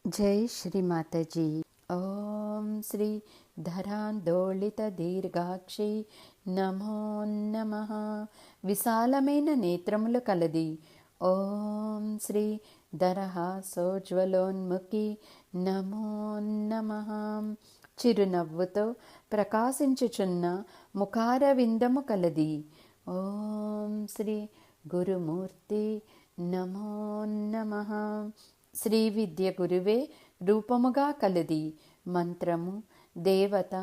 जय श्री माताजी। ओम श्री ధరాందోళిత దీర్ఘాక్షి నమో నమః। విశాలమైన నేత్రములు కలది ఓం శ్రీ దరహాసోజ్వలోన్ముఖి నమో నమః। చిరునవ్వుతో ప్రకాశించుచున్న ముఖారవిందము కలది ఓం శ్రీ గురుమూర్తి నమో నమః। శ్రీ విద్య గురువే రూపముగా కలది మంత్రము దేవత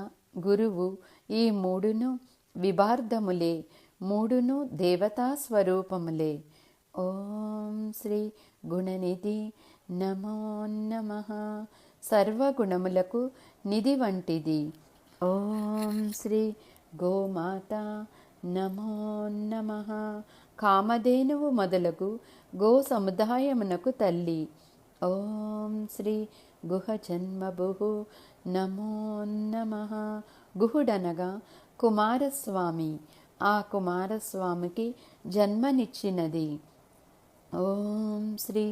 గురువు ఈ మూడును విభార్ధములే, మూడును దేవతా స్వరూపములే। ఓం శ్రీ గుణనిధి నమో నమః। సర్వగుణములకు నిధి వంటిది ఓం శ్రీ గోమాత నమో నమః। కామధేనువు మొదలగు గో సముదాయమునకు తల్లి ఓం శ్రీ గుహజన్మభుః నమో నమః। గుహుడనగా కుమారస్వామి, ఆ కుమారస్వామికి జన్మనిచ్చినది ఓం శ్రీ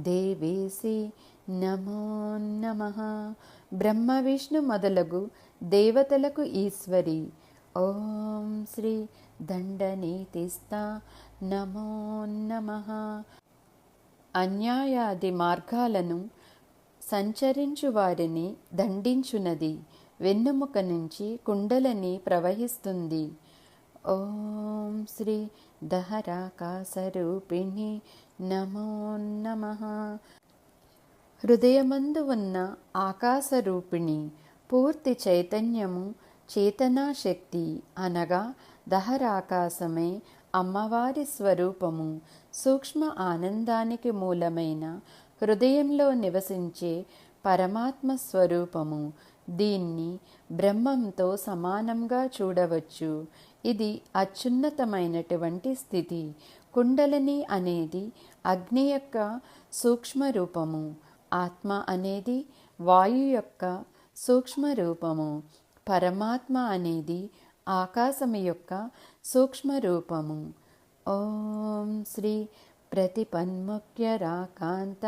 దేవేసి నమో నమః। బ్రహ్మ విష్ణు మొదలగు దేవతలకు ఈశ్వరి ఓం శ్రీ దండనీతిస్థ నమో నమః। అన్యాయాది మార్గాలను సంచరించు వారిని దండించునది, వెన్నుముక నుంచి కుండలని ప్రవహిస్తుంది ఓం శ్రీ దహరాకాశరూపిణి నమో నమః। హృదయమందు ఉన్న ఆకాశరూపిణి, పూర్తి చైతన్యము, చేతనాశక్తి అనగా దహరాకాశమే అమ్మవారి స్వరూపము, సూక్ష్మ ఆనందానికి మూలమైన హృదయంలో నివసించే పరమాత్మ స్వరూపము। దీన్ని బ్రహ్మంతో సమానంగా చూడవచ్చు। ఇది అత్యున్నతమైనటువంటి స్థితి। కుండలిని అనేది అగ్ని యొక్క సూక్ష్మ రూపము, ఆత్మ అనేది వాయు యొక్క సూక్ష్మ రూపము, పరమాత్మ అనేది ఆకాశము యొక్క సూక్ష్మ రూపము ఓం శ్రీ ప్రతిపన్ముఖ్యరాకాంత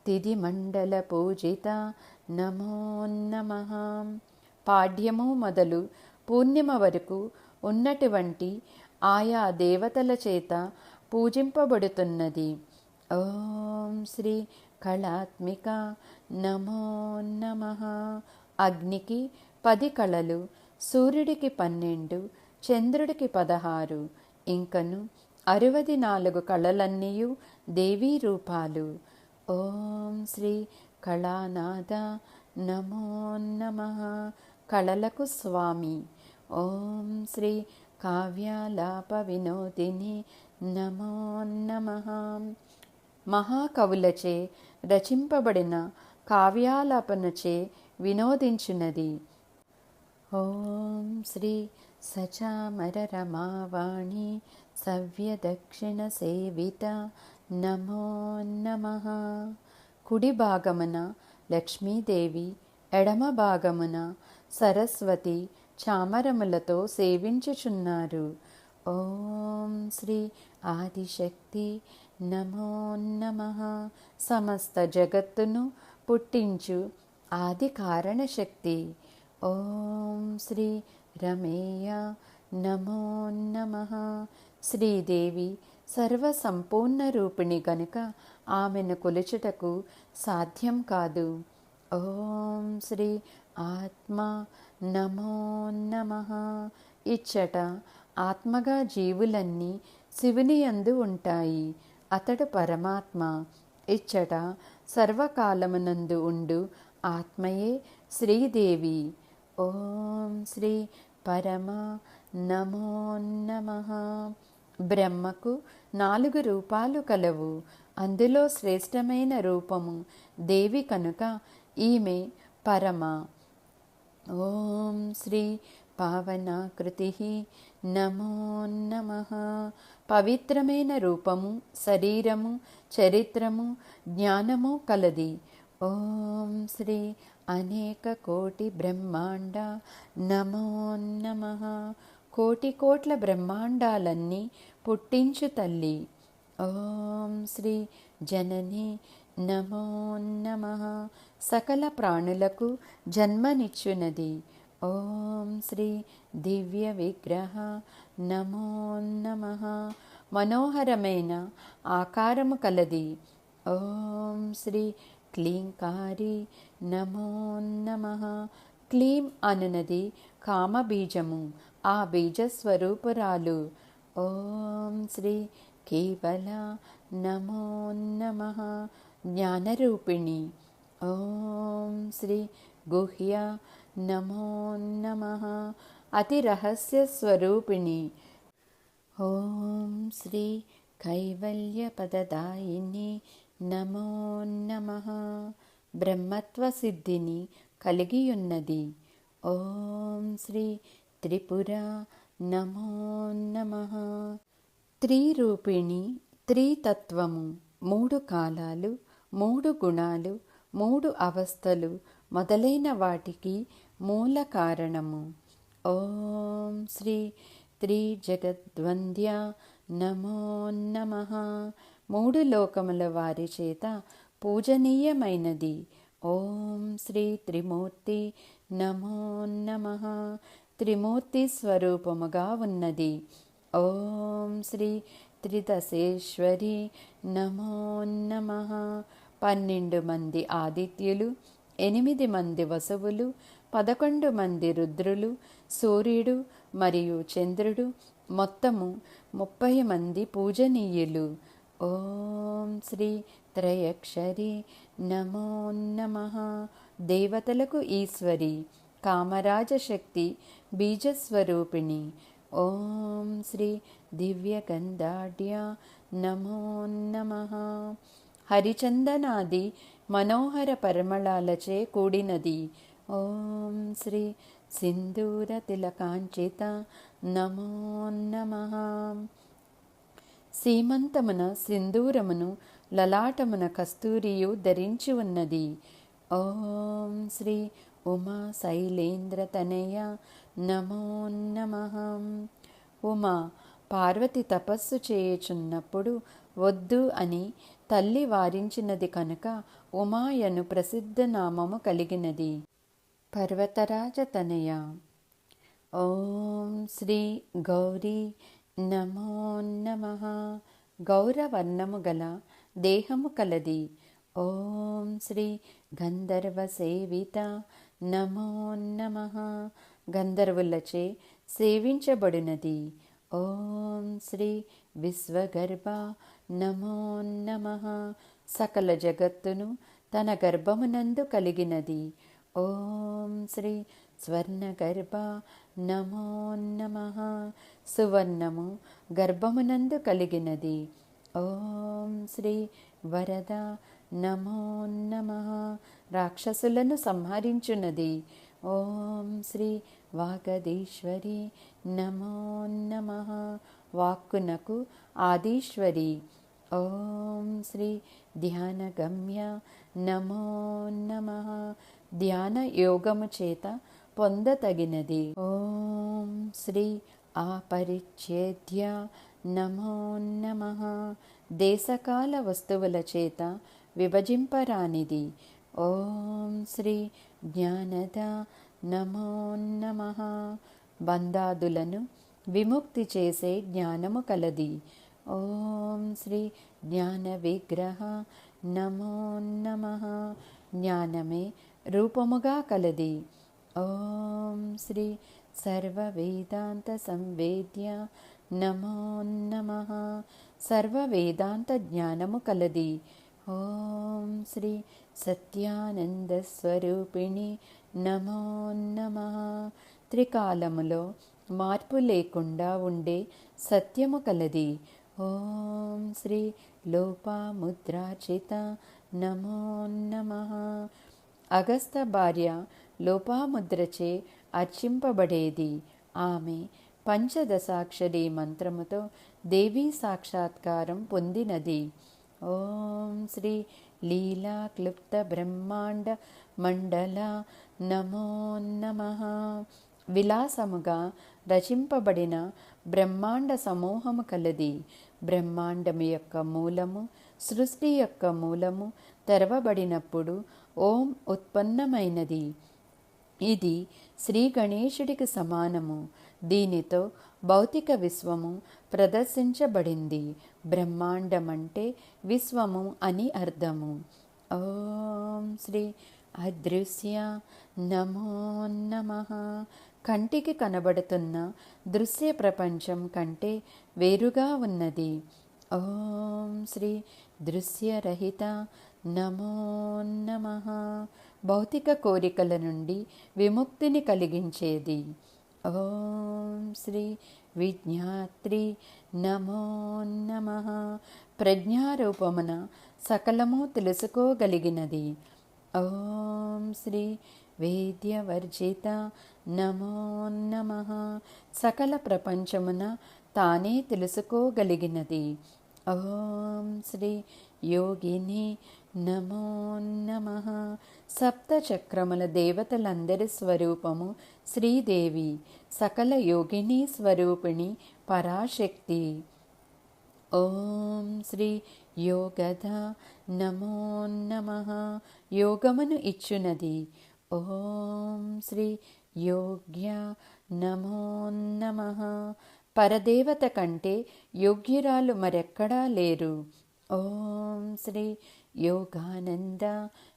తిథిమండల పూజిత నమో నమః। పాడ్యము మొదలు పూర్ణిమ వరకు ఉన్నటువంటి ఆయా దేవతల చేత పూజింపబడుతున్నది ఓం శ్రీ కళాత్మిక నమో నమః। అగ్నికి 10 కళలు, సూర్యుడికి 12, చంద్రుడికి 16, ఇంకను 64 కళలన్నీయు దేవీ రూపాలు ఓం శ్రీ కళానాథ నమో నమః। కళలకు స్వామి ఓం శ్రీ కావ్యాలాప వినోదిని నమో నమః। మహాకవులచే రచింపబడిన కావ్యాలాపనచే వినోదించున్నది ఓం శ్రీ సచామర రమావాణి సవ్యదక్షిణ సేవిత నమో నమః। కుడి భాగమున లక్ష్మీదేవి, ఎడమ భాగమున సరస్వతి చామరములతో సేవించుచున్నారు ఓం శ్రీ ఆదిశక్తి నమో నమః। సమస్త జగత్తును పుట్టించు ఆది కారణశక్తి ఓం శ్రీ రమేయ నమో నమః। శ్రీదేవి సర్వసంపూర్ణ రూపిణి గనుక ఆమెను కొలుచుటకు సాధ్యం కాదు ఓం శ్రీ ఆత్మ నమో నమః। ఇచ్చట ఆత్మగా జీవులన్నీ శివుని యందు ఉంటాయి, అతడు పరమాత్మ। ఇచ్చట సర్వకాలమునందు ఉండు ఆత్మయే శ్రీదేవి ఓం శ్రీ పరమ నమో నమః। బ్రహ్మకు 4 రూపాలు కలవు, అందులో శ్రేష్టమైన రూపము దేవి కనుక ఈమె పరమ ఓం శ్రీ పావనాకృతి నమో నమః। పవిత్రమైన రూపము, శరీరము, చరిత్రము, జ్ఞానము కలది ఓం శ్రీ అనేక కోటి బ్రహ్మాండ నమో నమః। కోటి కోట్ల బ్రహ్మాండాలన్నీ పుట్టించు తల్లి ఓం శ్రీ జనని నమో నమః. సకల ప్రాణులకు జన్మనిచ్చునది. ఓం శ్రీ దివ్య విగ్రహ నమో నమః. మనోహరమైన ఆకారము కలది. ఓం శ్రీ క్లీంకారి నమో నమః. క్లీం అనునది కామబీజము, ఆ బీజస్వరూపురాలు. ఓం శ్రీ కేవల నమో నమః. జ్ఞానరూపిణి. ఓం శ్రీ గుహ్య నమో నమః. అతి రహస్య స్వరూపిణి. ఓం శ్రీ కైవల్యపదదాయిని నమో నమః. బ్రహ్మత్వ సిద్ధిని కలిగియున్నది. ఓం శ్రీ త్రిపుర నమో నమః. త్రిరూపిణి, త్రితత్వము, 3 కాలాలు, 3 గుణాలు, 3 అవస్థలు మొదలైన వాటికి మూల కారణము. ఓం శ్రీ త్రిజగద్వంద్య నమో నమః. 3 లోకముల వారి చేత పూజనీయమైనది. ఓం శ్రీ త్రిమూర్తి నమో నమః. త్రిమూర్తి స్వరూపముగా ఉన్నది. ఓం శ్రీ త్రిదశేశ్వరి నమో నమః. 12 మంది ఆదిత్యులు, 8 మంది వసువులు, 11 మంది రుద్రులు, సూర్యుడు మరియు చంద్రుడు, మొత్తము 30 మంది పూజనీయులు. ఓం శ్రీ త్రయక్షరి నమో నమః. దేవతలకు ఈశ్వరి, కామరాజశక్తి బీజస్వరూపిణి. ఓం శ్రీ దివ్యగంధాఢ్య నమో నమః. హరిచందనాది మనోహర పరిమళాలచే కూడినది. ఓం శ్రీ సింధూర తిలకాంచిత నమో నమః. సీమంతమున సింధూరమును, లలాటమున కస్తూరియు ధరించి ఉన్నది. ఓం శ్రీ ఉమా శైలేంద్ర తనయ నమో నమః. ఉమా పార్వతి తపస్సు చేయుచున్నప్పుడు వద్దు అని తల్లి వారించినది కనుక ఉమాయను ప్రసిద్ధ నామము కలిగినది. పర్వతరాజ తనయ. ఓం శ్రీ గౌరీ నమో నమః. గౌరవర్ణము గల దేహము కలది. ఓం శ్రీ గంధర్వ సేవిత నమో నమః. గంధర్వులచే సేవించబడినది. ఓం శ్రీ విశ్వగర్భ నమో నమః. సకల జగత్తును తన గర్భమునందు కలిగినది. ఓం శ్రీ స్వర్ణగర్భ నమో నమః. సువర్ణము గర్భమునందు కలిగినది. ఓం శ్రీ వరద నమో నమః. రాక్షసులను సంహరించున్నది. ఓం శ్రీ వాగదీశ్వరి నమో నమః. వాక్కునకు ఆదీశ్వరి. ఓం శ్రీ ధ్యానగమ్య నమో నమః. ధ్యాన యోగము చేత పొందతగినది. ఓం శ్రీ ఆపరిచ్ఛేద్య నమో నమః. దేశకాల వస్తువుల చేత విభజింపరానిది. ఓం శ్రీ జ్ఞానద నమో నమః. బంధాదులను విముక్తి చేసే జ్ఞానము కలది. ఓం శ్రీ జ్ఞాన విగ్రహ నమో నమః. జ్ఞానమే రూపముగా కలది. ఓం శ్రీ సర్వ వేదాంత సంవేద్య నమో నమః. సర్వ వేదాంత జ్ఞానము కలది. ఓం శ్రీ సత్యానంద స్వరూపిణి నమో నమః. త్రికాలములో మార్పు లేకుండా ఉండే సత్యము కలది. ఓం శ్రీ లోపాముద్రాచిత నమో నమః. అగస్త భార్య లోపాముద్రచే అర్చింపబడేది. ఆమె పంచదశాక్షరి మంత్రముతో దేవీ సాక్షాత్కారం పొందినది. ఓం శ్రీ లీలా క్లుప్త బ్రహ్మాండ మండల నమో నమః. విలాసముగా రచింపబడిన బ్రహ్మాండ సమూహము కలది. బ్రహ్మాండము యొక్క మూలము, సృష్టి యొక్క మూలము తెరవబడినప్పుడు ఓం ఉత్పన్నమైనది. ఇది శ్రీ గణేశుడికి సమానము. దీనితో భౌతిక విశ్వము ప్రదర్శించబడింది. బ్రహ్మాండమంటే విశ్వము అని అర్థము. ఓం శ్రీ అదృశ్య నమో నమః. కంటికి కనబడుతున్న దృశ్య ప్రపంచం కంటే వేరుగా ఉన్నది. ఓం శ్రీ దృశ్యరహిత నమో నమః. భౌతిక కోరికల నుండి విముక్తిని కలిగించేది. ఓం శ్రీ విజ్ఞాత్రి నమో నమః. ప్రజ్ఞారూపమున సకలము తెలుసుకోగలిగినది. ఓం శ్రీ వేద్యవర్జిత నమో నమః. సకల ప్రపంచమున తానే తెలుసుకోగలిగినది. ఓం శ్రీ యోగిని నమో నమః. సప్త చక్రముల దేవతలందరి స్వరూపము శ్రీదేవి. సకల యోగిని స్వరూపిణి పరాశక్తి. ఓం శ్రీ యోగద నమో నమః. యోగమును ఇచ్చునది. ఓం శ్రీ యోగ్య నమో నమః. పరదేవత కంటే యోగ్యురాలు మరెక్కడా లేరు. ఓం శ్రీ యోగానంద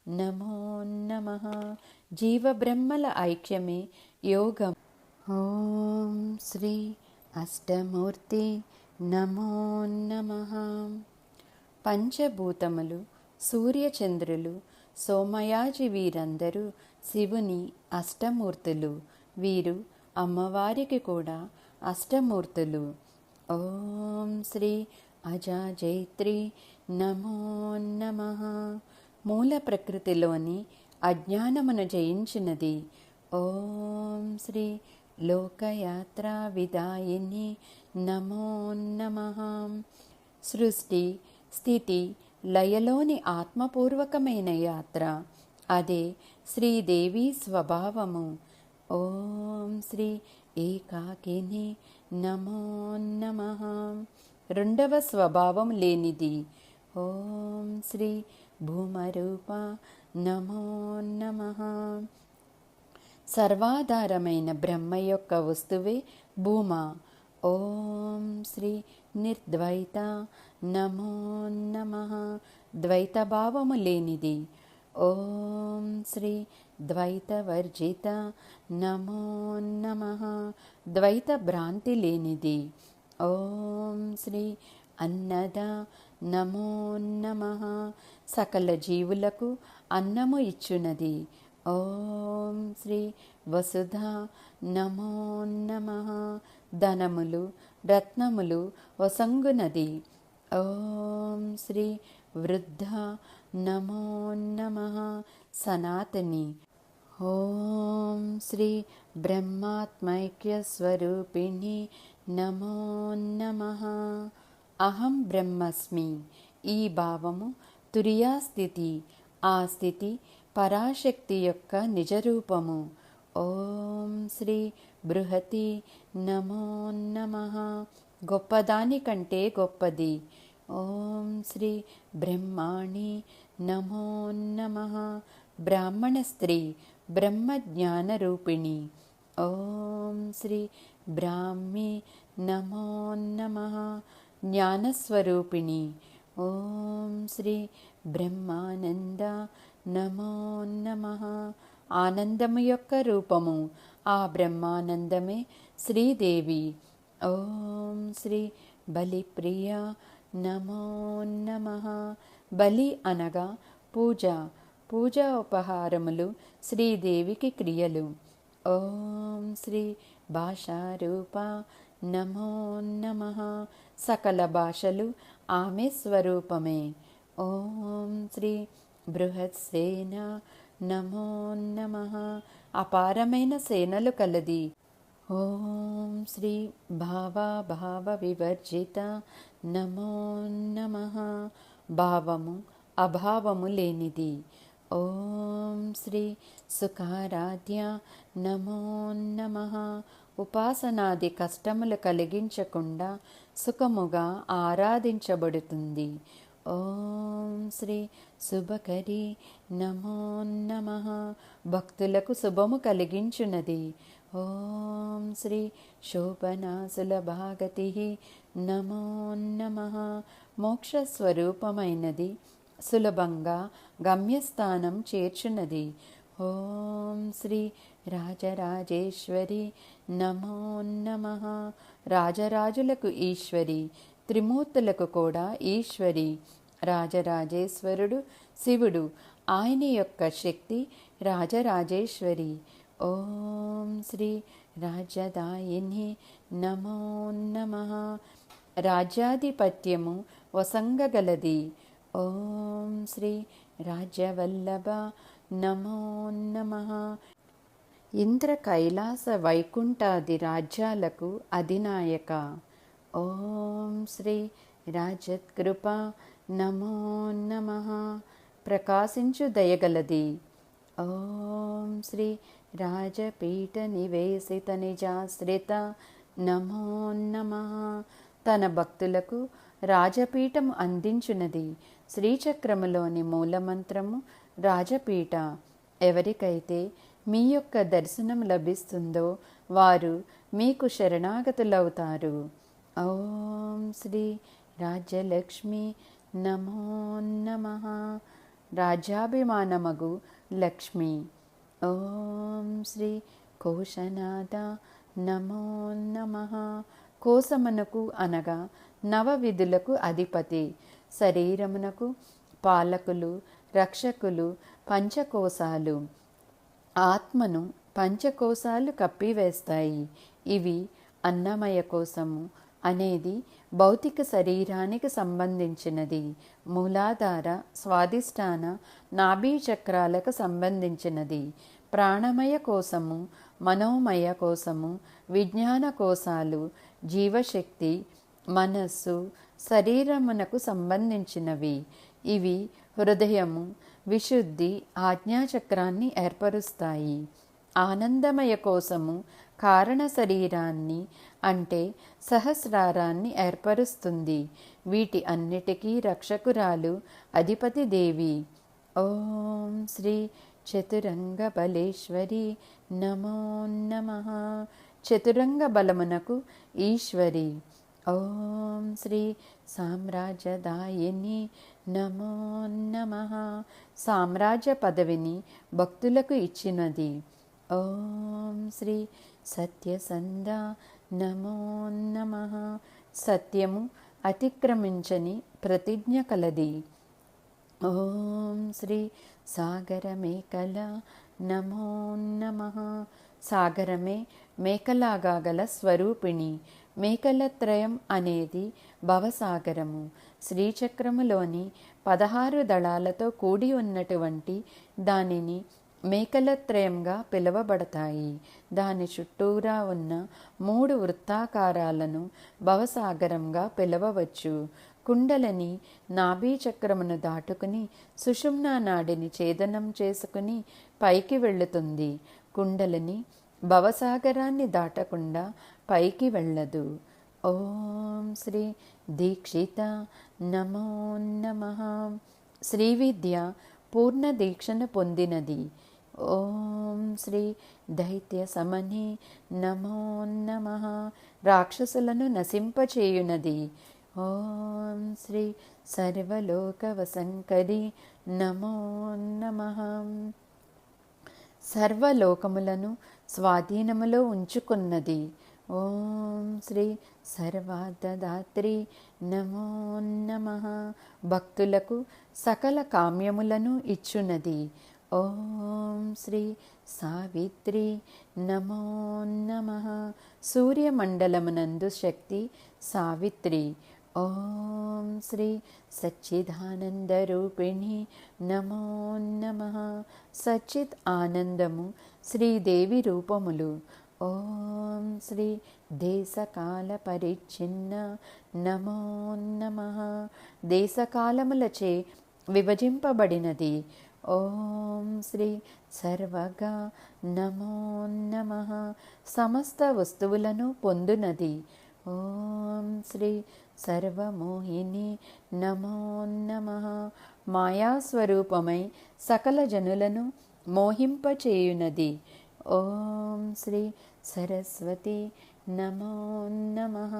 నమో నమః. జీవబ్రహ్మల ఐక్యమే యోగం. ఓం శ్రీ అష్టమూర్తి నమో నమః. పంచభూతములు, సూర్యచంద్రులు, సోమయాజి వీరందరూ శివుని అష్టమూర్తులు. వీరు అమ్మవారికి కూడా అష్టమూర్తులు. ఓం శ్రీ అజాజైత్రి నమో నమః. మూల ప్రకృతిలోని అజ్ఞానమును జయించినది. ఓం శ్రీ లోకయాత్ర విదాయిని నమో నమః. సృష్టి స్థితి లయలోని ఆత్మపూర్వకమైన యాత్ర. అదే శ్రీదేవి స్వభావము. ఓం శ్రీ ఏకాకిని నమో నమః. రెండవ స్వభావం లేనిది. ఓం శ్రీ భూమరూప నమో నమః. సర్వాధారమైన బ్రహ్మ యొక్క వస్తువే భూమ. ఓం శ్రీ నిర్ద్వైత నమో నమః. ద్వైత భావము లేనిది. ఓం శ్రీ ద్వైతవర్జిత నమో నమః. ద్వైత భ్రాంతి లేనిది. ఓం శ్రీ అన్నద నమో నమః. సకల జీవులకు అన్నము ఇచ్చునది. ఓం శ్రీ వసుధ నమో నమః. ధనములు రత్నములు వసంగునది. ఓం శ్రీ వృద్ధ నమో నమః. సనాతని. ఓం శ్రీ బ్రహ్మాత్మైక్య స్వరూపిణి నమో నమః. అహం బ్రహ్మస్మి. ఈ భావము తురియా స్థితి. ఆ స్థితి పరాశక్తి యొక్క నిజరూపము. ఓం శ్రీ బృహతి నమో నమః. గొప్పదాని కంటే గొప్పది. ఓం శ్రీ బ్రహ్మాణి నమో నమః. బ్రాహ్మణ స్త్రీ బ్రహ్మజ్ఞాన రూపిణి. ఓం శ్రీ బ్రాహ్మి నమో నమః. జ్ఞానస్వరూపిణి. ఓం శ్రీ బ్రహ్మానంద నమో నమః. ఆనందము యొక్క రూపము. ఆ బ్రహ్మానందమే శ్రీదేవి. ఓం శ్రీ బలిప్రియ నమో నమః. బలి అనగా పూజ. పూజా ఉపహారములు శ్రీదేవికి క్రియలు. ఓం శ్రీ భాషారూప నమో నమః. సకల భాషలు ఆమె స్వరూపమే. ఓం శ్రీ బృహత్సేన నమో నమః. అపారమైన సేనలు కలది. ఓం శ్రీ భావ వివర్జిత నమో నమః. భావము అభావము లేనిది. ఓం శ్రీ సుఖారాధ్య నమో నమః. ఉపాసనాది కష్టములు కలిగించకుండా సుఖముగా ఆరాధించబడుతుంది. ఓం శ్రీ శుభకరి నమో నమః. భక్తులకు శుభము కలిగించున్నది. ఓం శ్రీ శోభనా సులభాగతి నమో నమః. మోక్షస్వరూపమైనది, సులభంగా గమ్యస్థానం చేర్చున్నది. ఓం శ్రీ రాజరాజేశ్వరి నమో నమః. రాజరాజులకు ఈశ్వరి, త్రిమూర్తులకు కూడా ఈశ్వరి. రాజరాజేశ్వరుడు శివుడు, ఆయన యొక్క శక్తి రాజరాజేశ్వరి. ఓం శ్రీ రాజ్యదాయిని నమో నమః. రాజ్యాధిపత్యము వసంగగలది. ఓం శ్రీ రాజ్యవల్లభ నమో నమః. ఇంద్ర కైలాస వైకుంఠాది రాజ్యాలకు అధినాయక. ఓం శ్రీ రాజత్కృప నమో నమః. ప్రకాశించు దయగలది. ఓం శ్రీ రాజపీఠ నివేశిత నిజాశ్రిత నమో నమః. తన భక్తులకు రాజపీఠం అందించున్నది. శ్రీచక్రములోని మూలమంత్రము రాజపీఠ. ఎవరికైతే మీ యొక్క దర్శనం లభిస్తుందో వారు మీకు శరణాగతులవుతారు. ఓం శ్రీ రాజ్యలక్ష్మి నమో నమః. రాజ్యాభిమానమగు లక్ష్మి. ఓం శ్రీ కోశనాథ నమో నమః. కోసమునకు అనగా నవవిధులకు అధిపతి, శరీరమునకు పాలకులు, రక్షకులు, పంచకోశాలు. ఆత్మను పంచకోశాలు కప్పివేస్తాయి. ఇవి అన్నమయ కోశము అనేది భౌతిక శరీరానికి సంబంధించినది. మూలాధార, స్వాదిష్టాన, నాభీ చక్రాలకు సంబంధించినది. ప్రాణమయ కోశము, మనోమయ కోశము, విజ్ఞాన కోశాలు, జీవశక్తి, మనస్సు, శరీరమునకు సంబంధించినవి. ఇవి హృదయము, విశుద్ధి, ఆజ్ఞాచక్రాన్ని ఏర్పరుస్తాయి. ఆనందమయ కోశము కారణ శరీరాన్ని అంటే సహస్రారాన్ని ఏర్పరుస్తుంది. వీటి అన్నిటికీ రక్షకురాలు అధిపతి దేవి. ఓం శ్రీ చతురంగ బలేశ్వరి నమో నమః. చతురంగ బలమునకు ఈశ్వరి. ఓం శ్రీ సామ్రాజ్యదాయిని నమో నమః. సామ్రాజ్య పదవిని భక్తులకు ఇచ్చినది. ఓం శ్రీ సత్యసంధ నమో నమః. సత్యము అతిక్రమించని ప్రతిజ్ఞ కలది. ఓం శ్రీ సాగర మేకల నమో నమః. సాగరమే మేకలాగా గల స్వరూపిణి. మేకలత్రయం అనేది భవసాగరము. శ్రీచక్రములోని 16 దళాలతో కూడి ఉన్నటువంటి దానిని మేకలత్రయంగా పిలువబడతాయి. దాని చుట్టూరా ఉన్న 3 వృత్తాకారాలను భవసాగరంగా పిలవవచ్చు. కుండలని నాభీ చక్రమును దాటుకుని సుషుమ్నా నాడిని ఛేదనం చేసుకుని పైకి వెళుతుంది. కుండలని భవసాగరాన్ని దాటకుండా పైకి వెళ్ళదు. ఓం శ్రీ దీక్షిత నమో నమః. శ్రీవిద్య పూర్ణ దీక్షను పొందినది. ఓం శ్రీ దైత్య సమని నమో నమః. రాక్షసులను నశింపచేయునది. ఓం శ్రీ సర్వలోకవశంకరి నమో నమః. సర్వలోకములను స్వాధీనములో ఉంచుకున్నది. ఓం శ్రీ సర్వార్థదాత్రి నమో నమః. భక్తులకు సకల కామ్యములను ఇచ్చున్నది. ఓం శ్రీ సావిత్రి నమో నమః. సూర్యమండలమునందు శక్తి సావిత్రి. ఓం శ్రీ సచ్చిదానందరూపిణి నమో నమః. సచ్చిత్ ఆనందము శ్రీదేవి రూపములు. ఓం శ్రీ దేశకాల పరిచ్ఛిన్న నమో నమః. దేశకాలములచే విభజింపబడినది. ఓం శ్రీ సర్వగా నమో నమః. సమస్త వస్తువులను పొందునది. ఓం శ్రీ సర్వమోహిని నమో నమః. మాయాస్వరూపమై సకల జనులను మోహింపచేయునది. ఓం శ్రీ సరస్వతి నమో నమః.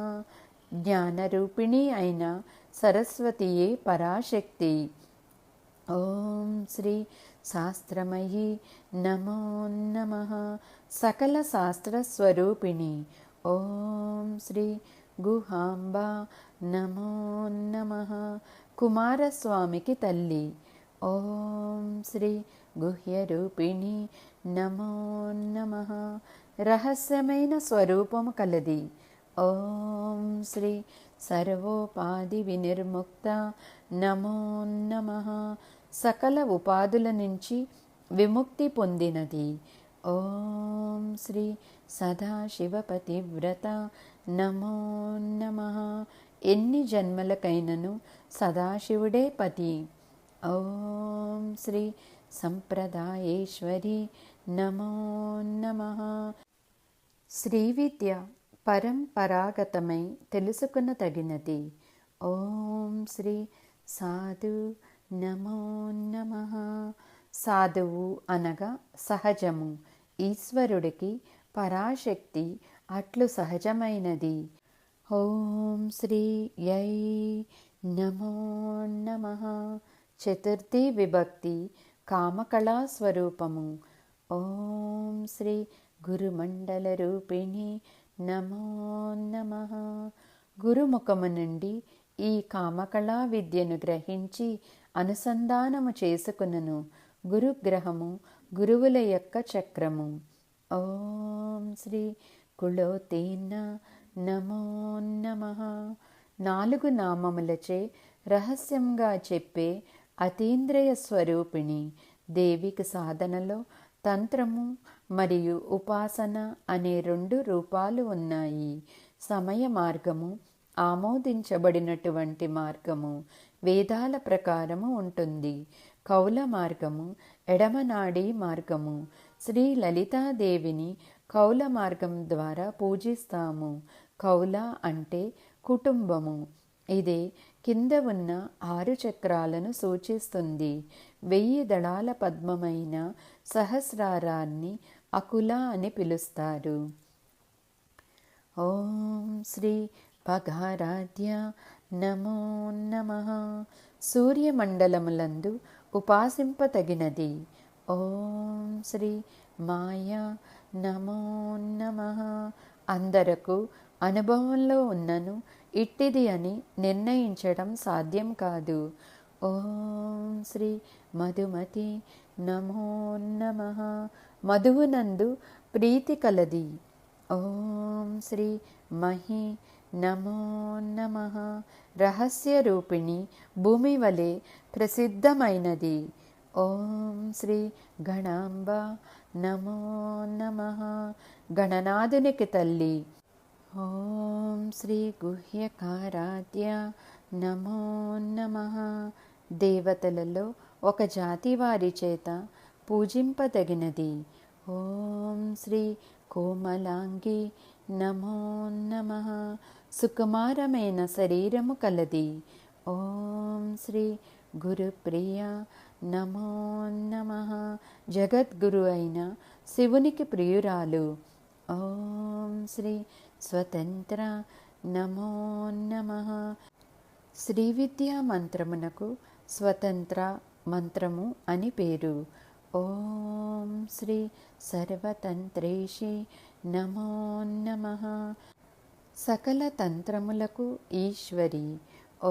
జ్ఞానరూపిణి అయిన సరస్వతియే పరాశక్తి. ఓం శ్రీ శాస్త్రమయీ నమో నమః. సకల శాస్త్రస్వరూపిణి. ఓం శ్రీ గుహాంబ నమో నమః. కుమారస్వామికి తల్లి. ఓం శ్రీ గుహ్యరూపిణి నమో నమః. రహస్యమైన స్వరూపము కలది. ఓం శ్రీ సర్వోపాధి వినిర్ముక్త నమో నమః. సకల ఉపాధుల నుంచి విముక్తి పొందినది. ఓం శ్రీ సదాశివపతివ్రత నమో నమః. ఎన్ని జన్మలకైనను సదాశివుడే పతి. ఓం శ్రీ సంప్రదాయేశ్వరి నమో నమః. శ్రీ విద్య పరంపరాగతమై తెలుసుకున్న తగినది. ఓం శ్రీ సాధు నమో నమః. సాధువు అనగా సహజము. ఈశ్వరుడికి పరాశక్తి అట్లు సహజమైనది. ఓం శ్రీ యై నమో నమః. చతుర్థి విభక్తి కామకళా స్వరూపము. ఓం శ్రీ గురుమండల రూపిణి నమో నమః. గురుముఖము నుండి ఈ కామకళా విద్యను గ్రహించి అనుసంధానము చేసుకునను. గురుగ్రహము గురువుల యొక్క చక్రము. ఓం శ్రీ కులోతేన నమో నమః. 4 నామములచే రహస్యంగా చెప్పే అతీంద్రియ స్వరూపిణి. దేవికి సాధనలో తంత్రము మరియు ఉపాసన అనే 2 రూపాలు ఉన్నాయి. సమయ మార్గము ఆమోదించబడినటువంటి మార్గము వేదాల ప్రకారము ఉంటుంది. కౌల మార్గము ఎడమనాడి మార్గము. శ్రీ లలితాదేవిని కౌల మార్గం ద్వారా పూజిస్తాము. కౌల అంటే కుటుంబము. ఇదే కింద ఉన్న 6 చక్రాలను సూచిస్తుంది. 1000 దళాల పద్మమైన సహస్రారాన్ని అకుల అని పిలుస్తారు. ఓం శ్రీ పగారాధ్య నమో నమః. సూర్యమండలములందు ఉపాసింపతగినది. ఓం శ్రీ మాయా నమో నమః. అందరకు అనుభవంలో ఉన్నను ఇట్టిది అని నిర్ణయించడం సాధ్యం కాదు. ఓం శ్రీ మధుమతి నమో నమః. మధువునందు ప్రీతి కలది. ఓం శ్రీ మహి నమో నమః. రహస్య రూపిణి భూమి వలె ప్రసిద్ధమైనది. ఓం శ్రీ గణాంబ నమో నమః. గణనాథునికి తల్లి. ఓం శ్రీ గుహ్యకారాధ్య నమో నమః. దేవతలలో ఒక జాతి వారి చేత పూజింపదగినది. ఓం శ్రీ కోమలాంగి నమో నమః. సుకుమారమైన శరీరము కలది. ఓం శ్రీ గురుప్రియ నమో నమః. జగద్గురు అయిన శివునికి ప్రియురాలు. ఓం శ్రీ స్వతంత్ర నమో నమః. శ్రీ విద్యా మంత్రమునకు స్వతంత్ర మంత్రము అని పేరు. ఓం శ్రీ సర్వతంత్రేషి నమో నమః. సకల తంత్రములకు ఈశ్వరి.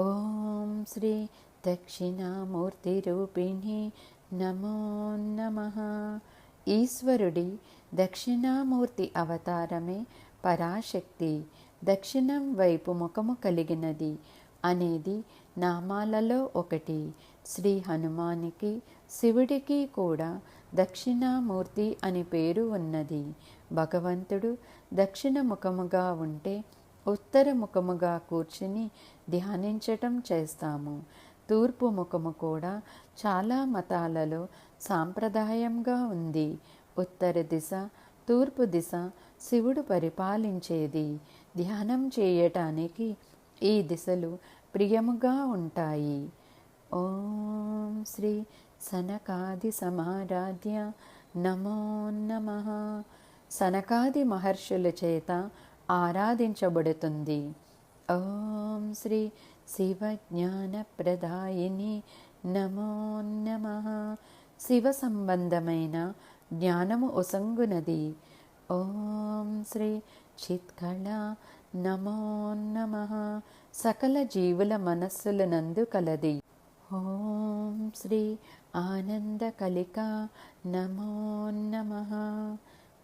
ఓం శ్రీ దక్షిణామూర్తి రూపిణి నమో నమః. ఈశ్వరుడి దక్షిణామూర్తి అవతారమే పరాశక్తి. దక్షిణం వైపు ముఖము కలిగినది అనేది నామాలలో ఒకటి. శ్రీ హనుమానికి శివుడికి కూడా దక్షిణామూర్తి అని పేరు ఉన్నది. భగవంతుడు దక్షిణ ముఖముగా ఉంటే ఉత్తర ముఖముగా కూర్చుని ధ్యానించటం చేస్తాము. తూర్పు ముఖము కూడా చాలా మతాలలో సాంప్రదాయంగా ఉంది. ఉత్తర దిశ తూర్పు దిశ శివుడు పరిపాలించేది. ధ్యానం చేయటానికి ఈ దిశలు ప్రియముగా ఉంటాయి. ఓం శ్రీ సనకాది సమారాధ్య నమో నమః. సనకాది మహర్షుల చేత ఆరాధించబడుతుంది. ఓం శ్రీ శివజ్ఞాన ప్రదాయిని నమో నమః. శివ సంబంధమైన జ్ఞానము ఒసంగునది. ఓం శ్రీ చిత్కళ నమో నమః. సకల జీవుల మనస్సులనందు కలది. ఓం శ్రీ ఆనంద కలిక నమో నమః.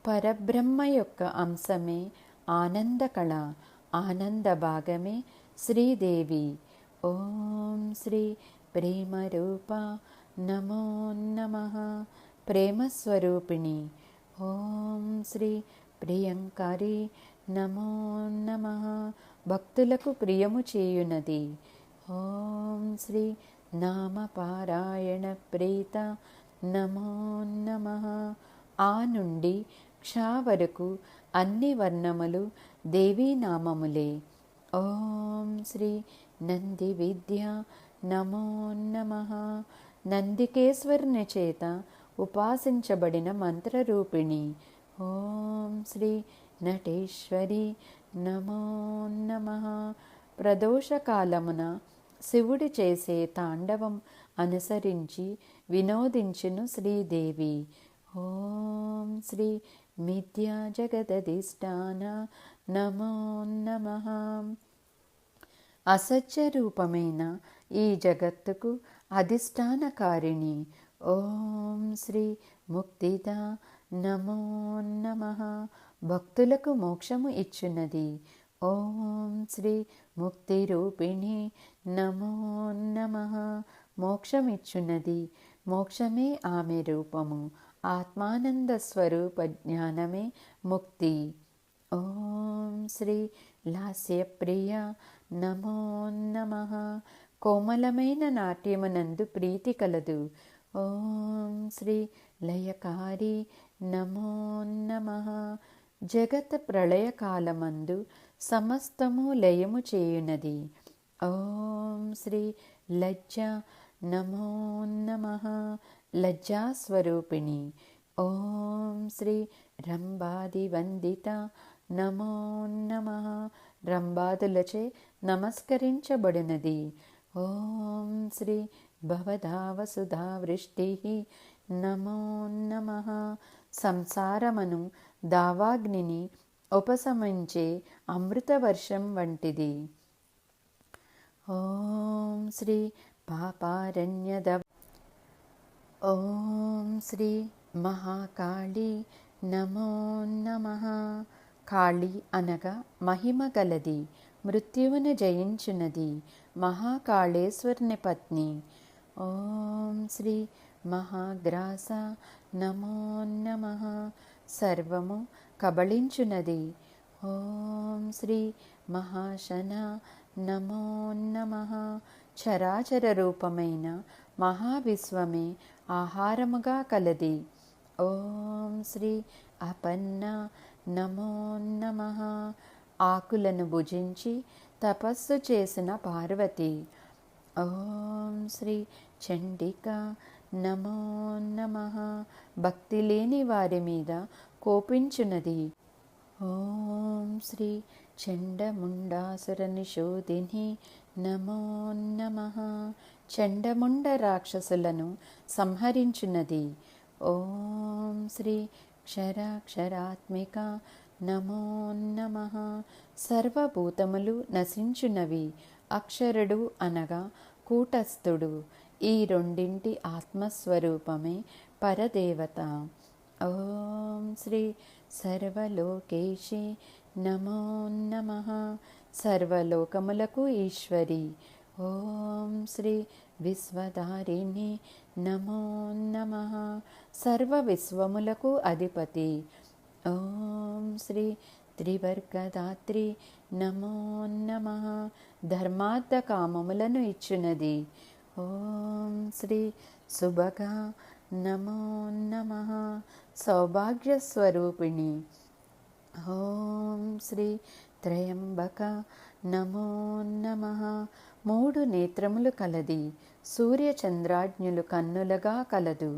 పరబ్రహ్మ యొక్క అంశమే ఆనందకళ. ఆనంద భాగమే శ్రీదేవి. ఓం శ్రీ ప్రేమరూప నమో నమః. ప్రేమస్వరూపిణి. ఓం శ్రీ ప్రియంకరి నమో నమః. భక్తులకు ప్రియము చేయునది. ఓం శ్రీ నామపారాయణ ప్రీత నమో నమః. ఆ నుండి క్ష వరకు అన్ని వర్ణములు దేవీ నామములే. ఓం శ్రీ నంది విద్య నమో నమః. నందికేశ్వరుని చేత ఉపాసించబడిన మంత్రరూపిణి. ఓం శ్రీ నటేశ్వరి నమో నమః. ప్రదోషకాలమున శివుడు చేసే తాండవం అనుసరించి వినోదించును శ్రీదేవి. ఓం శ్రీ మిథ్యా జగదధిష్టాన నమో నమః. అసత్య రూపమైన ఈ జగత్తుకు అధిష్టానకారిణి. ఓం శ్రీ ముక్తిద నమో నమః. భక్తులకు మోక్షము ఇచ్చున్నది. ఓం శ్రీ ముక్తి రూపిణి నమో నమః. మోక్షమిచ్చున్నది. మోక్షమే ఆమె రూపము. ఆత్మానంద స్వరూప జ్ఞానమే ముక్తి. ఓం శ్రీ లాస్యప్రియ నమో నమః. కోమలమైన నాట్యమునందు ప్రీతి కలదు. ఓం శ్రీ లయకారి నమో నమః. జగత్ ప్రళయకాలమందు సమస్తము లయము చేయునది. ఓం శ్రీ లజ్జ నమో నమః. లజ్జాస్వరూపిణి. ఓం శ్రీ రంభాది వందిత నమో నమః. రంభాదులచే నమస్కరించబడినది. ఓం శ్రీ భవదావసుధావృష్టి నమో నమః. సంసారమను దావాగ్నిని ఉపశమించే అమృతవర్షం వంటిది. ఓం శ్రీ పాపారణ్యద. ఓం శ్రీ మహాకాళి నమో నమః. కాళి అనగా మహిమ గలది, మృత్యువును జయించున్నది. మహాకాళేశ్వరుని పత్ని. ఓం శ్రీ మహాగ్రాస నమో నమః. సర్వము కబళించున్నది. ఓం శ్రీ మహాశన నమో నమః. చరాచర రూపమైన మహావిశ్వమే ఆహారముగా కలది. ఓం శ్రీ అపన్న నమో నమః. ఆకులను భుజించి తపస్సు చేసిన పార్వతి. ఓం శ్రీ చండిక నమో నమః. భక్తి లేని వారి మీద కోపించున్నది. ఓం శ్రీ చండముండాసుర నిషోధిని నమో నమః. చండముండ రాక్షసులను సంహరించున్నది. ఓం శ్రీ క్షరాక్షరాత్మిక నమో నమః. సర్వభూతములు నశించునవి. అక్షరుడు అనగా కూటస్థుడు. ఈ రెండింటి ఆత్మస్వరూపమే పరదేవత. ఓం శ్రీ సర్వలోకేశి నమో నమః. సర్వలోకములకు ఈశ్వరి. ఓం శ్రీ విశ్వధారిణి నమో నమః. సర్వ విశ్వములకు అధిపతి. ఓం శ్రీ త్రివర్గదాత్రి నమో నమః. ధర్మార్థ కామములను ఇచ్చునది. ఓం శ్రీ సుభగ నమో నమః. సౌభాగ్యస్వరూపిణి. ఓం శ్రీ త్రయంబక నమో నమః. 3 నేత్రములు కలది, సూర్యచంద్రాజ్ఞులు కన్నులగా కలదు.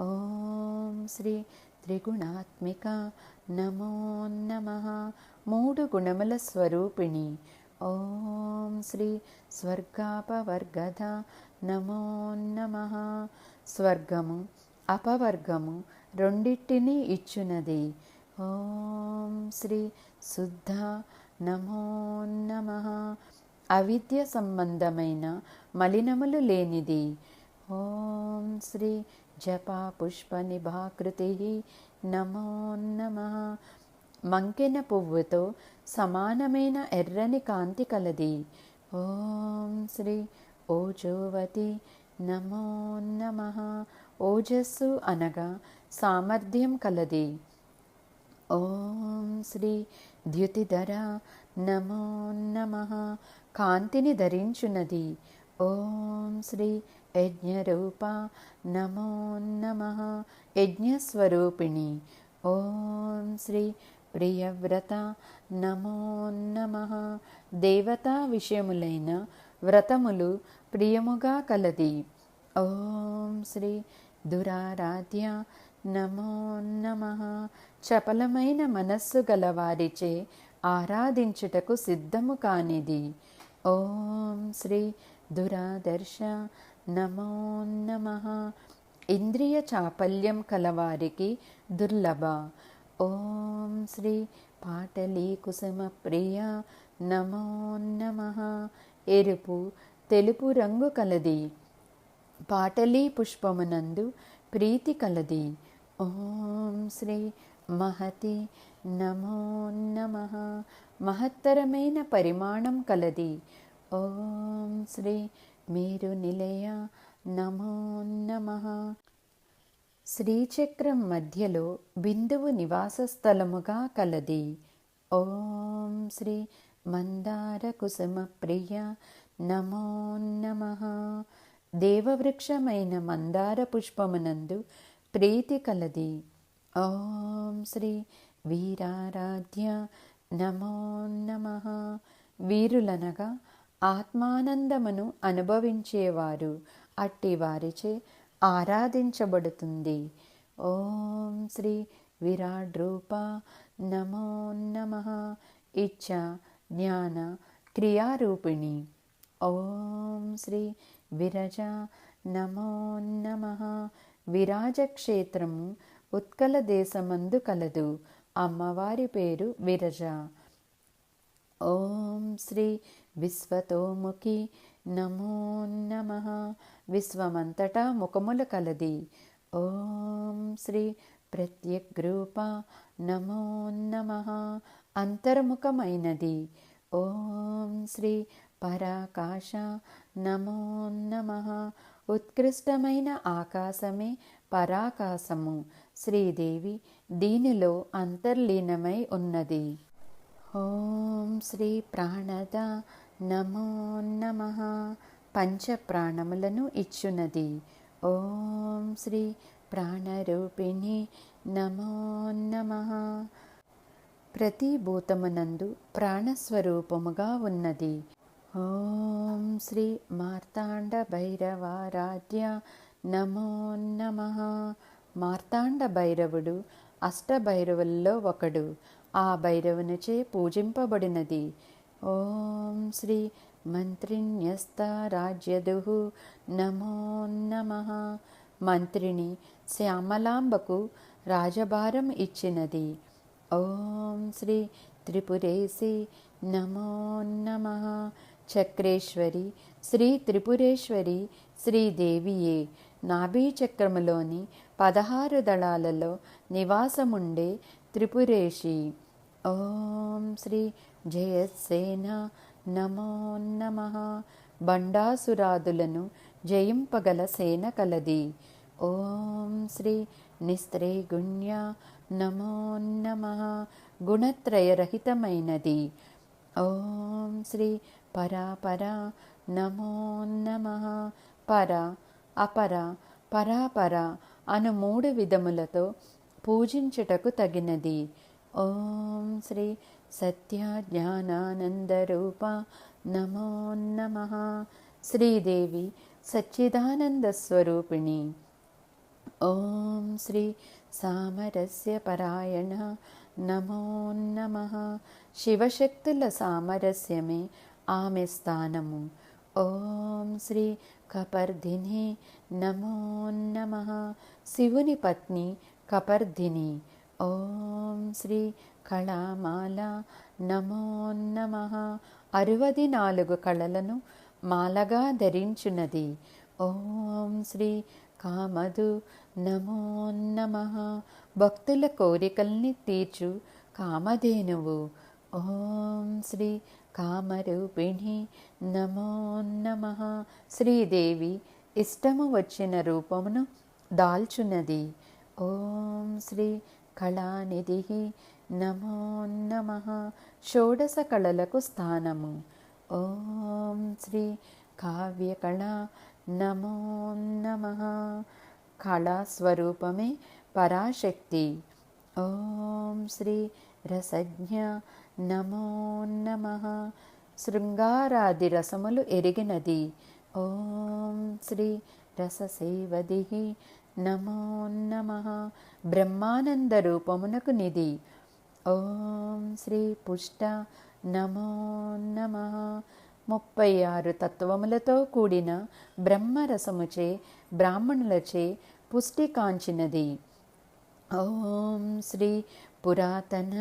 ఓం శ్రీ త్రిగుణాత్మిక నమో నమః. 3 గుణముల స్వరూపిణి. ఓం శ్రీ స్వర్గాపవర్గద నమో నమః. స్వర్గము అపవర్గము రెండిటిని ఇచ్చునది. ఓం శ్రీ శుద్ధ నమో నమః. అవిద్య సంబంధమైన మలినములు లేనిది. ఓం శ్రీ జపా పుష్ప నిభాకృతి నమో నమః. మంకెన పువ్వుతో సమానమైన ఎర్రని కాంతి కలది. ఓం శ్రీ ఓజోవతి నమో నమః. ఓజస్సు అనగా సామర్థ్యం కలది. ఓం శ్రీ ద్యుతిధర నమో నమః. కాంతిని ధరించున్నది. ఓం శ్రీ యజ్ఞరూప నమో నమః. యజ్ఞస్వరూపిణి. ఓం శ్రీ ప్రియవ్రత నమో నమః. దేవతా విషయములైన వ్రతములు ప్రియముగా కలది. ఓం శ్రీ దురారాధ్య నమో నమః. చపలమైన మనస్సు గలవారిచే ఆరాధించుటకు సిద్ధము కానిది. ఓం శ్రీ దురాదర్శ నమో నమః. ఇంద్రియ చాపల్యం కలవారికి దుర్లభ. ఓం శ్రీ పాటలీ కుసుమ ప్రియ నమో నమః. ఎరుపు తెలుపు రంగు కలది. పాటలీ పుష్పమునందు ప్రీతి కలది. ఓం శ్రీ మహతి నమో నమః. మహత్తరమైన పరిమాణం కలది. ఓం శ్రీ మేరు నిలయ నమో నమః. శ్రీచక్రం మధ్యలో బిందువు నివాస స్థలముగా కలది. ఓం శ్రీ మందార కుసుమ ప్రియ నమో నమః. దేవవృక్షమైన మందార పుష్పమునందు ప్రీతి కలది. ఓం శ్రీ వీరారాధ్య నమో నమః. వీరులనగా ఆత్మానందమును అనుభవించేవారు. అట్టి వారిచే ఆరాధించబడుతుంది. ఓం శ్రీ విరాట్ రూప నమో నమః. ఇచ్చ జ్ఞాన క్రియారూపిణి. ఓం శ్రీ విరజ నమో నమః. విరాజక్షేత్రము ఉత్కల దేశమందు కలదు. అమ్మవారి పేరు విరజ. ఓం శ్రీ విశ్వతోముఖి నమో నమః. విశ్వమంతటా ముఖములు కలది. ఓం శ్రీ ప్రత్యగ్రూప నమో నమః. అంతర్ముఖమైనది. ఓం శ్రీ పరాకాశ నమో నమః. ఉత్కృష్టమైన ఆకాశమే పరాకాశము. శ్రీదేవి దీనిలో అంతర్లీనమై ఉన్నది. ఓం శ్రీ ప్రాణద నమో నమః. పంచ ప్రాణములను ఇచ్చునది. ఓం శ్రీ ప్రాణరూపిణి నమో నమః. ప్రతి భూతమునందు ప్రాణస్వరూపముగా ఉన్నది. ఓం శ్రీ మార్తాండ భైరవారాధ్య నమో నమః. మార్తాండ భైరవుడు అష్టభైరవుల్లో ఒకడు. ఆ భైరవునిచే పూజింపబడినది. ఓం శ్రీ మంత్రిణ్యస్త రాజ్యదుః నమో నమః. మంత్రిని శ్యామలాంబకు రాజభారం ఇచ్చినది. ఓం శ్రీ త్రిపురేసి నమో నమః. చక్రేశ్వరి శ్రీ త్రిపురేశ్వరి శ్రీదేవియే. నాభీచక్రములోని 16 దళాలలో నివాసముండే త్రిపురేషి. ఓం శ్రీ జయసేన నమో నమః. బండాసురాదులను జయింపగల సేన కలది. ఓం శ్రీ నిస్త్రైగుణ్య నమో నమః. గుణత్రయరహితమైనది. ఓం శ్రీ పరాపర నమో నమః. పర అపర పరాపర అను 3 విధములతో పూజించుటకు తగినది. ఓం శ్రీ సత్య జ్ఞానానందరూప నమో నమః. శ్రీదేవి సచ్చిదానంద స్వరూపిణి. ఓం శ్రీ సామరస్య పరాయణ నమో నమః. శివశక్తుల సామరస్యమే ఆమె స్థానము. ఓం శ్రీ కపర్ధిని నమో నమః. శివుని పత్ని కపర్ధిని. ఓం శ్రీ కళామాల నమో నమః. 64 కళలను మాలగా ధరించున్నది. ఓం శ్రీ కామధు నమో నమః. భక్తుల కోరికల్ని తీర్చు కామధేనువు. ఓం శ్రీ కామరూపిణి నమో నమః. శ్రీదేవి ఇష్టము వచ్చిన రూపమును దాల్చున్నది. ఓం శ్రీ కళానిధి నమో నమః. షోడశ కళలకు స్థానము. ఓం శ్రీ కావ్యకళ నమో నమః. కళాస్వరూపమే పరాశక్తి. ఓం శ్రీ రసజ్ఞ నమో నమః. శృంగారాది రసములు ఎరిగినది. ఓం శ్రీ రససేవది నమో నమః. బ్రహ్మానంద రూపమునకు నిధి. ఓం శ్రీ పుష్ట నమో నమః. 36 తత్వములతో కూడిన బ్రహ్మరసముచే బ్రాహ్మణులచే పుష్టి కాంచినది. ఓం శ్రీ పురాతన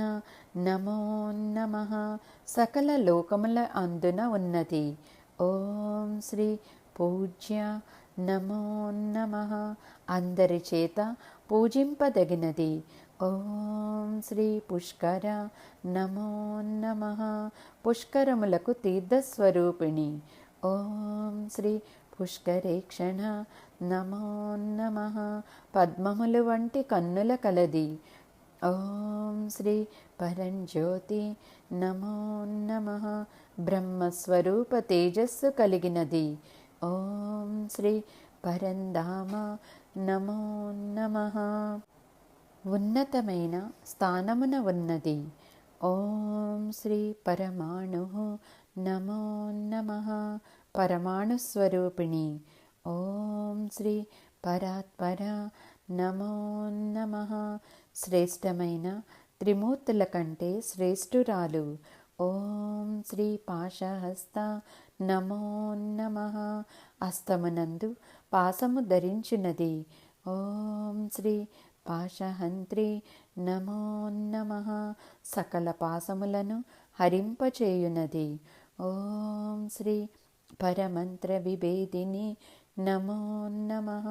నమో నమః. సకల లోకముల అందున ఉన్నది. ఓం శ్రీ పూజ్య నమో నమః. అందరి చేత పూజింపదగినది. ఓం శ్రీ పుష్కర నమో నమః. పుష్కరములకు తీర్థస్వరూపిణి. ఓం శ్రీ పుష్కరేక్షణ నమో నమః. పద్మములు వంటి కన్నుల కలది. ఓం శ్రీ పరంజ్యోతి నమో నమః. బ్రహ్మస్వరూప తేజస్సు కలిగినది. ఓం శ్రీ పరంధామ నమో నమః. ఉన్నతమైన స్థానమున ఉన్నది. ఓం శ్రీ పరమాణు నమో నమః. పరమాణు స్వరూపిణి. ఓం శ్రీ పరాత్పర నమో నమః. శ్రేష్టమైన త్రిమూర్తుల కంటే శ్రేష్ఠురాలు. ఓం శ్రీ పాశహస్త నమో నమః. హస్తమునందు పాశము ధరించినది. ఓం శ్రీ పాశహంత్రి నమో నమః. సకల పాశములను హరింపచేయునది. ఓం శ్రీ పరమంత్ర విభేదిని నమో నమః.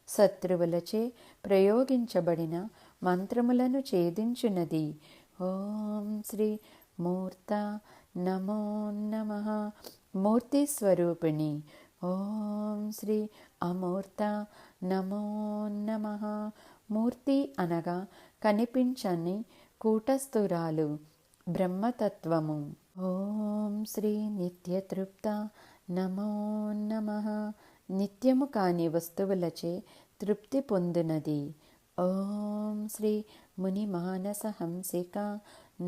శత్రువులచే ప్రయోగించబడిన మంత్రములను ఛేదించునది. ఓం శ్రీ మూర్త నమో నమః. మూర్తి స్వరూపిణి. ఓం శ్రీ అమూర్త నమో నమః. మూర్తి అనగా కనిపించని కూటస్థురాలు, బ్రహ్మతత్వము. ఓం శ్రీ నిత్యతృప్త నమో నమః. నిత్యము కాని వస్తువులచే తృప్తి పొందునది. ఓం శ్రీ మునిమానస హంసిక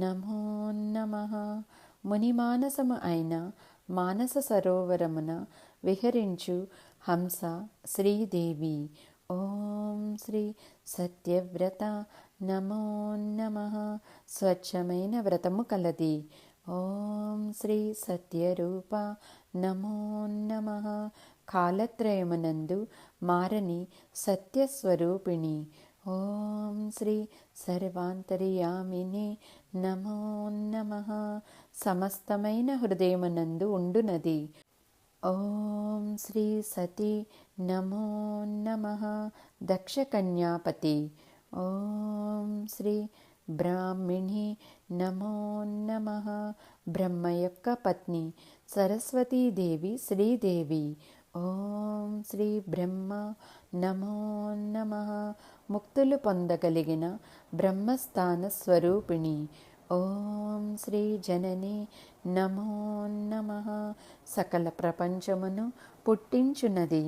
నమో నమః. మునిమానసము అయిన మానస సరోవరమున విహరించు హంస శ్రీదేవి. ఓం శ్రీ సత్యవ్రత నమో నమః. స్వచ్ఛమైన వ్రతము కలది. ఓం శ్రీ సత్యరూప నమో నమః. కాలత్రయమునందు మారని సత్యస్వరూపిణి. ఓం శ్రీ సర్వాంతర్యామిని నమో నమః. సమస్తమైన హృదయమునందు ఉండునది. ఓం శ్రీ సతి నమో నమః. దక్ష కన్యాపతి. ఓం శ్రీ బ్రాహ్మిణి నమో నమః. బ్రహ్మ యొక్క పత్ని సరస్వతీదేవి శ్రీదేవి. ఓం శ్రీ బ్రహ్మ నమో నమః. ముక్తులు పొందగలిగిన బ్రహ్మస్థాన స్వరూపిణి. ఓం శ్రీ జనని నమో నమః. సకల ప్రపంచమును పుట్టించున్నది.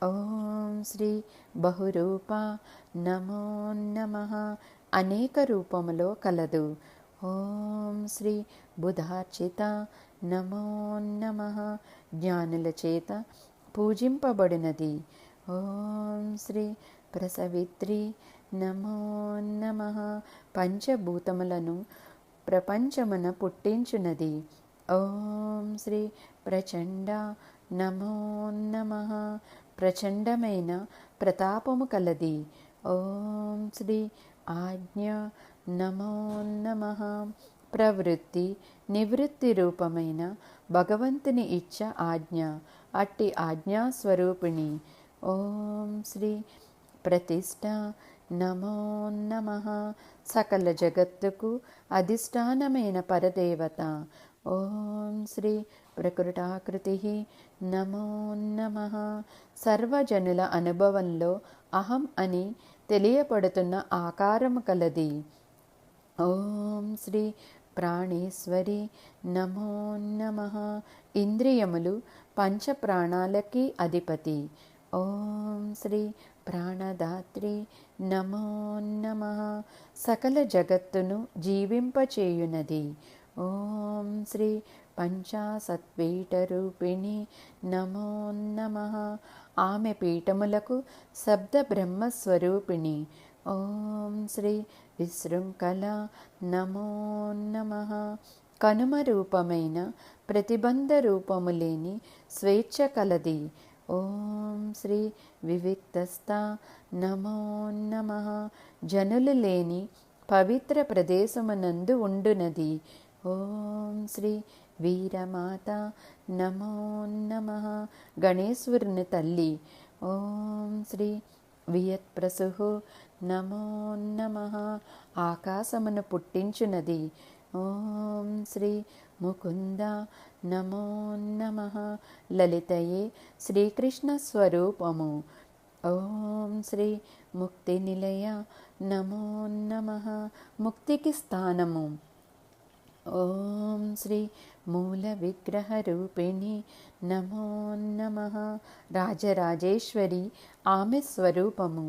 ఓం శ్రీ బహురూప నమో నమః అనేక రూపములో కలదు. ఓం శ్రీ బుధార్చిత నమో నమః జ్ఞానుల చేత పూజింపబడినది. ఓం శ్రీ ప్రసవిత్రి నమో నమః పంచభూతములను ప్రపంచమున పుట్టించునది. ఓం శ్రీ ప్రచండ నమో నమః ప్రచండమైన ప్రతాపము కలది. ఓం శ్రీ ఆజ్ఞ నమో నమః ప్రవృత్తి నివృత్తి రూపమైన భగవంతుని ఇచ్చ ఆజ్ఞ, అట్టి ఆజ్ఞా స్వరూపిణి. ఓం శ్రీ ప్రతిష్ట నమో నమః సకల జగత్తుకు అధిష్టానమైన పరదేవత. ఓం శ్రీ ప్రకృతాకృతి నమో నమః సర్వజనుల అనుభవంలో అహం అని తెలియపడుతున్న ఆకారము కలది. ఓం శ్రీ ప్రాణేశ్వరి నమో నమః ఇంద్రియములు పంచప్రాణాలకి అధిపతి. ఓం శ్రీ ప్రాణదాత్రి నమో నమః సకల జగత్తును జీవింపచేయునది. ఓం శ్రీ పంచాసత్పీఠరూపిణి నమో నమః ఆమె పీఠములకు శబ్ద బ్రహ్మస్వరూపిణి. ఓం శ్రీ విశృంఖల నమో నమః కనుమ రూపమైన ప్రతిబంధ రూపము లేని స్వేచ్ఛ కలది. ఓం శ్రీ వివిక్తస్థ నమో నమః జనులు లేని పవిత్ర ప్రదేశమునందు ఉండునది. ఓం శ్రీ వీరమాత నమో నమః గణేశ్వరుని తల్లి. ఓం శ్రీ వియత్ప్రసు నమో నమః ఆకాశమును పుట్టించునది. ఓం శ్రీ ముకుంద నమో నమః లలితయే శ్రీకృష్ణ స్వరూపము. ఓం శ్రీ ముక్తి నిలయ నమో నమః ముక్తికి స్థానము. ఓం శ్రీ మూల విగ్రహ రూపిణి నమో నమః రాజరాజేశ్వరి ఆమె స్వరూపము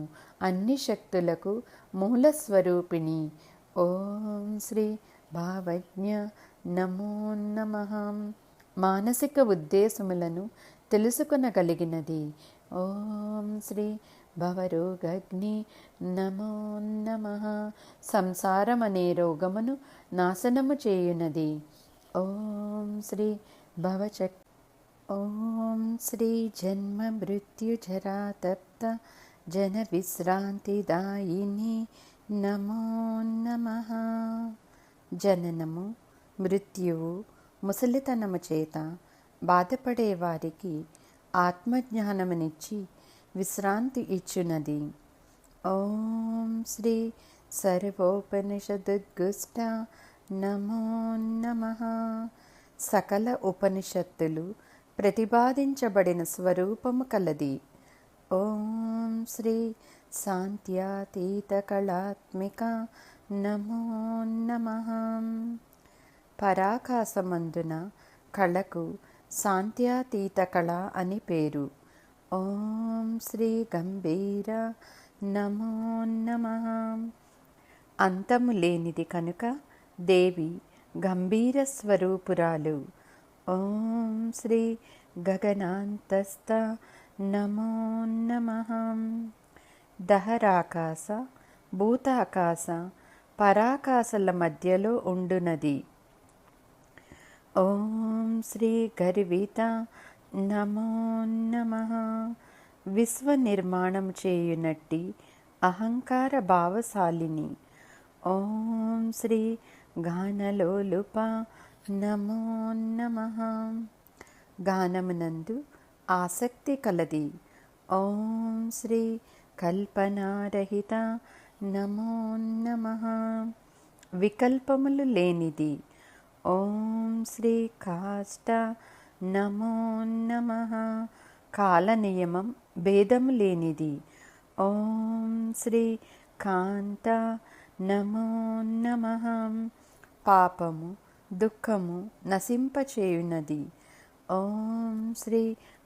అన్ని శక్తులకు మూల స్వరూపిణి. ఓం శ్రీ భావజ్ఞ నమో నమః మానసిక ఉద్దేశములను తెలుసుకొనగలిగినది. ఓం శ్రీ భవరోగగ్ని నమో నమః సంసారమనే రోగమును నాశనము చేయునది. ఓం శ్రీ భవచక్ ఓం శ్రీ జన్మ మృత్యు జరా తప్త జన విశ్రాంతిదాయిని నమో నమః జననము మృత్యువు ముసలితనము చేత బాధపడే వారికి ఆత్మజ్ఞానమునిచ్చి విశ్రాంతి ఇచ్చునది. ఓం శ్రీ సర్వోపనిషదుద్గుష్ట నమో నమః సకల ఉపనిషత్తులు ప్రతిపాదించబడిన స్వరూపము కలది. ఓం శ్రీ శాంత్యాతీత కళాత్మిక నమో నమః పరాకాశమందున కళకు శాంత్యాతీత కళ అని పేరు. ఓం శ్రీ గంభీర నమో నమః అంతము లేనిది కనుక దేవి గంభీర స్వరూపురాలు. ఓం శ్రీ గగనాంతస్థ నమో నమః దహరాకాశ భూతాకాశ పరాకాశల మధ్యలో ఉండునది. ఓం శ్రీ గర్విత నమో నమః విశ్వ నిర్మాణం చేయునట్టి అహంకార భావశాలిని. ఓం శ్రీ గానలోలుప నమో నమః గానమునందు ఆసక్తి కలది. ఓం శ్రీ కల్పనారహిత నమో నమః వికల్పములు లేనిది. ఓం శ్రీ కాష్ట నమో నమః కాల నియమం భేదము లేనిది. ఓం శ్రీ కాంత నమో నమః పాపము దుఃఖము నశింపచేయునది. ఓం శ్రీ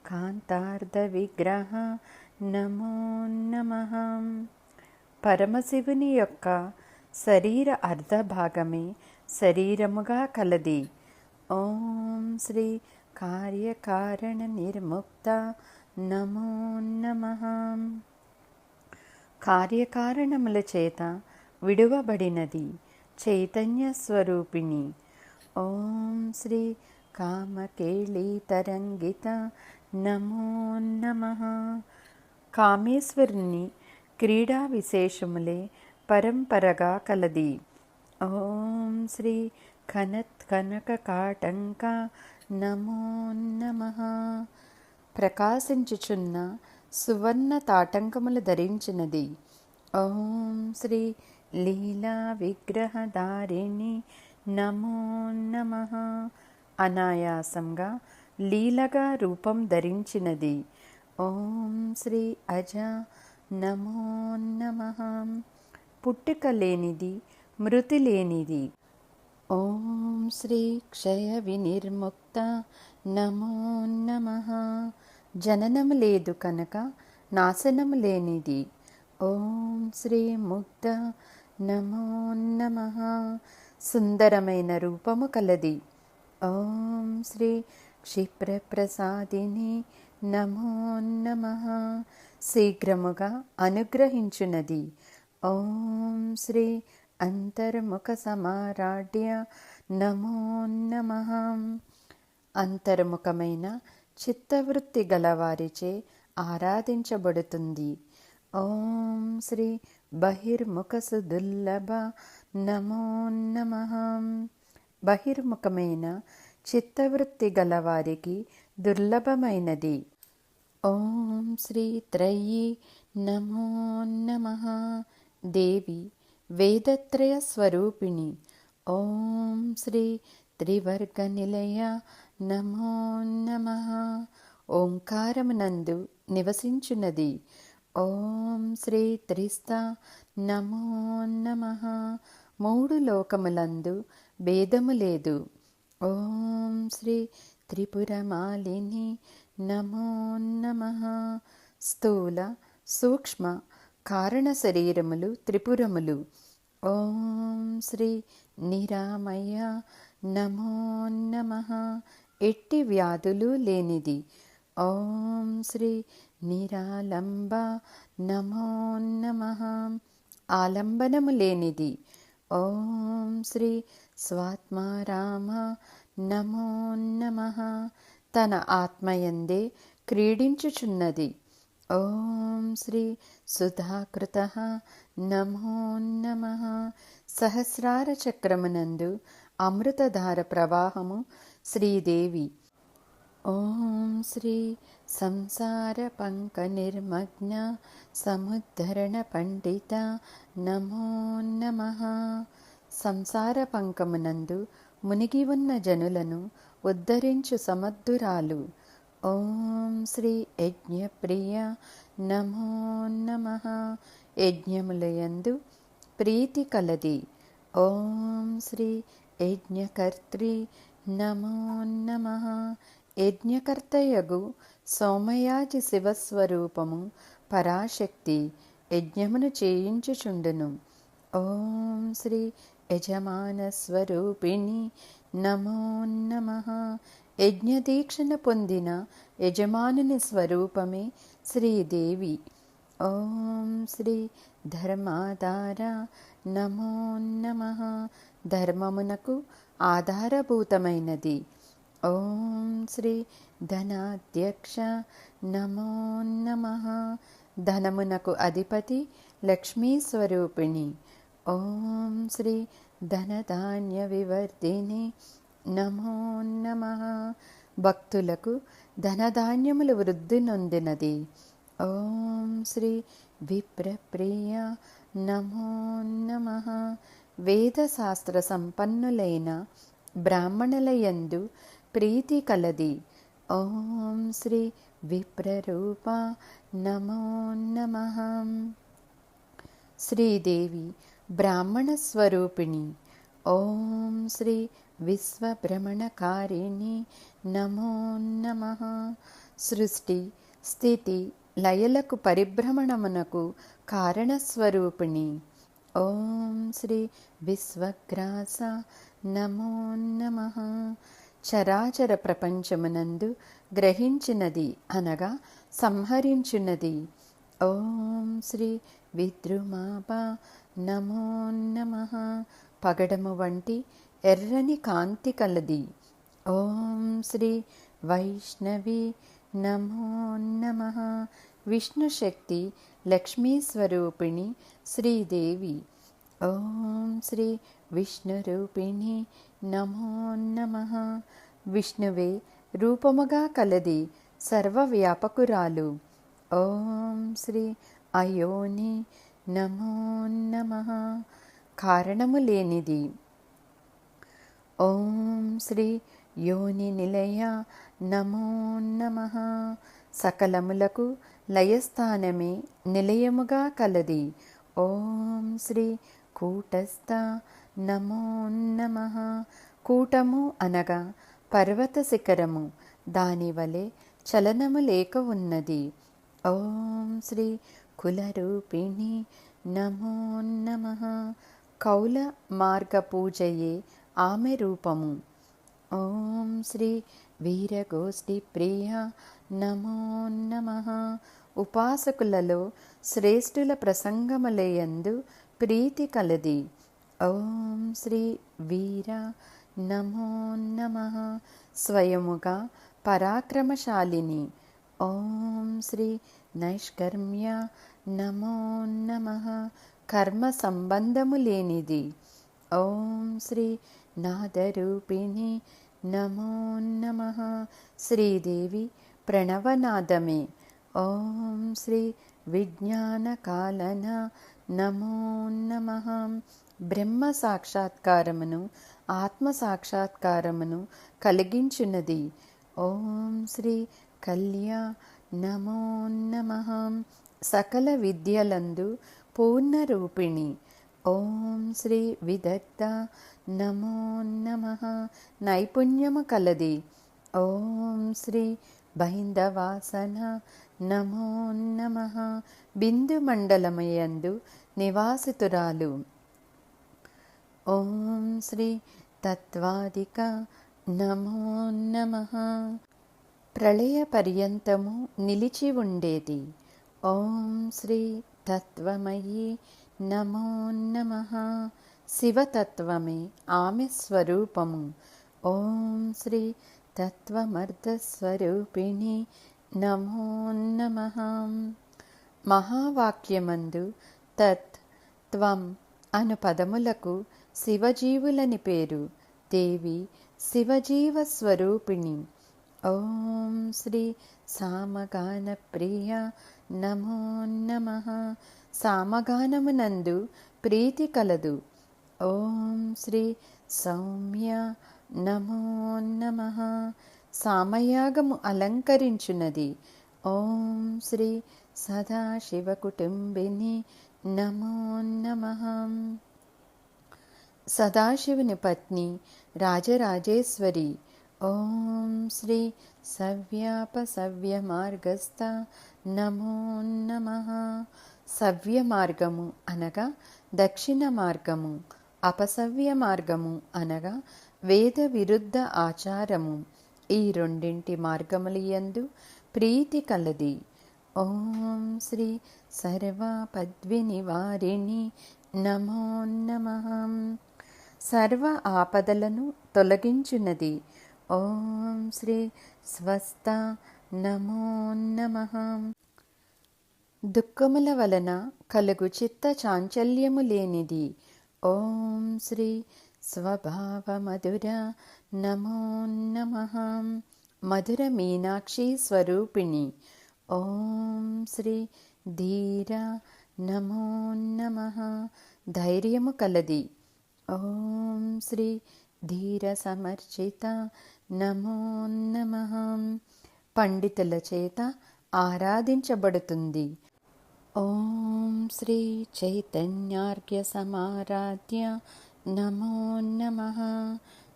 కాంతార్థ విగ్రహ నమో నమః. పరమశివుని యొక్క శరీర అర్ధభాగమే శరీరముగా కలది. ఓం శ్రీ కార్యకారణ నిర్ముక్త నమో నమః. కార్యకారణముల చేత విడువబడినది చైతన్య స్వరూపిణి. ఓం శ్రీ కామకేళీ తరంగిత నమో నమః. కామేశ్వరుని క్రీడా విశేషములే పరంపరగా కలది. ఓం శ్రీ కనత్ కనక కాటంక నమో నమః. ప్రకాశించుచున్న సువర్ణ తాటంకములు ధరించినది. ఓం శ్రీ లీలా విగ్రహధారిణి నమో నమః. అనాయాసంగా లీలగా రూపం ధరించినది. ఓం శ్రీ అజ నమో నమః. పుట్టుక లేనిది, మృతి లేనిది. ఓం శ్రీ క్షయ వినిర్ముక్త నమో నమః. జననము లేదు కనుక నాశనము లేనిది. ఓం శ్రీ ముగ్ధ నమో నమః. సుందరమైన రూపము కలది. ఓం శ్రీ క్షిప్రప్రసాదిని నమో నమః. శీఘ్రముగా అనుగ్రహించునది. ఓం శ్రీ అంతర్ముఖ సమారాధ్య నమో నమః. అంతర్ముఖమైన చిత్తవృత్తి గలవారిచే ఆరాధించబడుతుంది. ఓం శ్రీ బహిర్ముఖ సుదుర్లభ నమో నమః. బహిర్ముఖమైన చిత్తవృత్తి గలవారికి దుర్లభమైనది. ఓం శ్రీ త్రయీ నమో నమః. దేవి వేదత్రయ స్వరూపిణి. ఓం శ్రీ త్రివర్గ నిలయ నమో నమః. ఓంకారమునందు నివసించున్నది. ఓం శ్రీ త్రిస్త నమో నమః. మూడు లోకములందు భేదము లేదు. ఓం శ్రీ త్రిపురమాలిని నమో నమః. స్థూల సూక్ష్మ కారణ శరీరములు త్రిపురములు. ఓం శ్రీ నిరామయ నమో నమః. ఎట్టి వ్యాధులు లేనిది. ఓం శ్రీ నిరాలంబ నమో నమః. ఆలంబనము లేనిది. ఓం శ్రీ స్వాత్మారామ నమో నమః. తన ఆత్మయందే క్రీడించుచున్నది. ఓం శ్రీ సుధాకృత నమో నమః. సహస్రార చక్రమునందు అమృతధార ప్రవాహము శ్రీదేవి. ఓం శ్రీ సంసార పంక నిర్మగ్న సముద్ధరణ పండిత నమో నమః. సంసార పంకమునందు మునిగి ఉన్న జనులను ఉద్ధరించు సమర్థురాలు. ఓం శ్రీ యజ్ఞప్రియ నమో నమః. యజ్ఞములయందు ప్రీతి కలది. ఓం శ్రీ యజ్ఞకర్త్రి నమో నమః. యజ్ఞకర్తయగు సోమయాజి శివస్వరూపము పరాశక్తి యజ్ఞమును చేయించుచుండును. ఓం శ్రీ యజమాన స్వరూపిణి నమో నమః. యజ్ఞదీక్షణ పొందిన యజమానుని స్వరూపమే శ్రీదేవి. ఓం శ్రీ ధర్మాధార నమో నమః. ధర్మమునకు ఆధారభూతమైనది. ఓం శ్రీ ధనాధ్యక్ష నమో నమః. ధనమునకు అధిపతి లక్ష్మీ స్వరూపిణి. ఓం శ్రీ ధనధాన్య వివర్ధిని నమో నమః. భక్తులకు ధనధాన్యములు వృద్ధి నొందినది. ఓం శ్రీ విప్రప్రియ నమో నమః. వేదశాస్త్ర సంపన్నులైన బ్రాహ్మణులయందు ప్రీతి కలది. ఓం శ్రీ విప్రరూప నమో నమః. శ్రీదేవి బ్రాహ్మణ స్వరూపిణి. ఓం శ్రీ విశ్వభ్రమణకారిణి నమో నమః. సృష్టి స్థితి లయలకు పరిభ్రమణమునకు కారణస్వరూపిణి. ఓం శ్రీ విశ్వగ్రాస నమో నమః. చరాచర ప్రపంచమునందు గ్రహించినది అనగా సంహరించున్నది. ఓం శ్రీ విద్రుమాప నమో నమః. పగడము వంటి ఎర్రని కాంతి కలది. ఓం శ్రీ వైష్ణవి నమో నమః. విష్ణుశక్తి లక్ష్మీ స్వరూపిణి శ్రీదేవి. ఓం శ్రీ విష్ణురూపిణి నమో నమః. విష్ణువే రూపముగా కలది సర్వవ్యాపకురాలు. ఓం శ్రీ అయోని నమో నమః. కారణము లేనిది. ఓం శ్రీ యోని నిలయ నమో నమః. సకలములకు లయస్థానమే నిలయముగా కలది. ఓం శ్రీ కూటస్థ నమో నమః. కూటము అనగా పర్వత శిఖరము, దాని వలె చలనము లేక ఉన్నది. ఓం శ్రీ కులరూపిణి నమో నమః. కౌల మార్గ పూజయే ఆమె రూపము. ఓం శ్రీ వీరగోష్ఠి ప్రియ నమో నమః. ఉపాసకులలో శ్రేష్ఠుల ప్రసంగములయందు ప్రీతి కలది. ఓం శ్రీ వీర నమో నమః. స్వయముగా పరాక్రమశాలిని. ఓం శ్రీ నైష్కర్మ్య నమో నమః. కర్మ సంబంధము లేనిది. ఓం శ్రీ నాదరూపిణి నమో నమః. శ్రీదేవి ప్రణవనాదమే. ఓం శ్రీ విజ్ఞానకాలన నమో నమః. బ్రహ్మ సాక్షాత్కారమును ఆత్మ సాక్షాత్కారమును కలిగించున్నది. ఓం శ్రీ కల్య నమో నమః. సకల విద్యలందు పూర్ణరూపిణి. ఓం శ్రీ విదగ్ధ నమో నమః. నైపుణ్యము కలది. ఓం శ్రీ బైందవాసన నమో నమః. బిందు మండలమయందు నివాసితురాలు. ఓం శ్రీ తత్వాదిక నమో నమః. ప్రళయ పర్యంతము నిలిచి ఉండేది. ఓం శ్రీ తత్వమయీ నమో నమః. శివతత్వమే ఆమె స్వరూపము. ఓం శ్రీ తత్వమర్ధస్వరూపిణి నమో నమః. మహావాక్యమందు తత్ త్వం అను పదములకు శివజీవులని పేరు. దేవి శివజీవ స్వరూపిణి. ఓం శ్రీ సామగాన ప్రియ నమో నమః. సామగానమునందు ప్రీతి కలదు. ఓం శ్రీ సౌమ్య నమో నమః. సామయాగము అలంకరించున్నది. ఓం శ్రీ సదాశివ కుటుంబిని నమో నమః. సదాశివుని పత్ని రాజరాజేశ్వరి. ఓం శ్రీ సవ్యాపసవ్య మార్గస్థ నమో నమః. సవ్య మార్గము అనగా దక్షిణ మార్గము, అపసవ్య మార్గము అనగా వేద విరుద్ధ ఆచారము. ఈ రెండింటి మార్గములయందు ప్రీతి కలది. ఓం శ్రీ సర్వపద్వినివారిణి నమో నమః. సర్వ ఆపదలను తొలగించున్నది. ఓం శ్రీ స్వస్థ నమో నమః. దుఃఖముల వలన కలుగు చిత్త చాంచల్యము లేనిది. ఓం శ్రీ స్వభావ మధుర నమో నమః. మధుర మీనాక్షి స్వరూపిణి. ఓం శ్రీ ధీర నమో నమః. ధైర్యము కలది. ఓం శ్రీ ధీర సమర్చిత నమో నమః. పండితుల చేత ఆరాధించబడుతుంది. ఓం శ్రీ చైతన్యార్ఘ్య సమారాధ్య నమో నమః.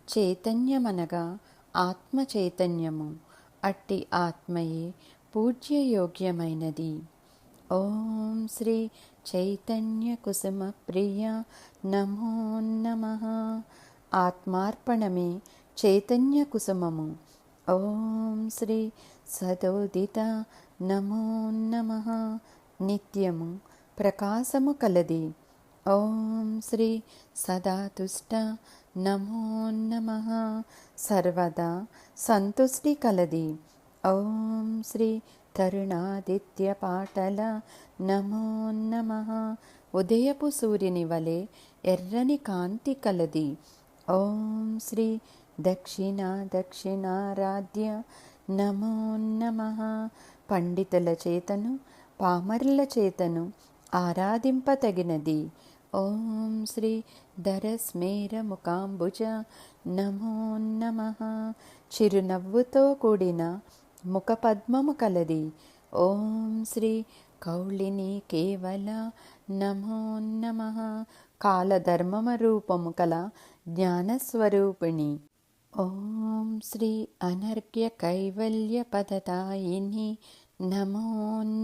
చైతన్యమనగా ఆత్మ చైతన్యము. అట్టి ఆత్మయే పూజ్యయోగ్యమైనది. ఓం శ్రీ చైతన్య కుసుమ ప్రియ నమో నమః. ఆత్మార్పణమే చైతన్య కుసుమము. ఓం శ్రీ సదోదిత నమో నమః. నిత్యము ప్రకాశము కలది. ఓం శ్రీ సదాతుష్ట నమో నమః. సర్వదా సంతుష్టి కలది. ఓం శ్రీ తరుణాదిత్య పాటల నమో నమః. ఉదయపు సూర్యుని వలె ఎర్రని కాంతి కలది. ఓం శ్రీ దక్షిణ దక్షిణారాధ్య నమో నమః. పండితుల చేతను పామరుల చేతను ఆరాధింపతగినది. ఓం శ్రీ ధరస్మేర ముకాంబుజ నమో నమః. చిరునవ్వుతో కూడిన ముఖపద్మము కలది. ఓం శ్రీ కౌళిని కేవల నమో నమః. కాలధర్మమ రూపము కల జ్ఞానస్వరూపిణి. ఓం శ్రీ అనర్ఘ్య కైవల్య పదదాయిని నమో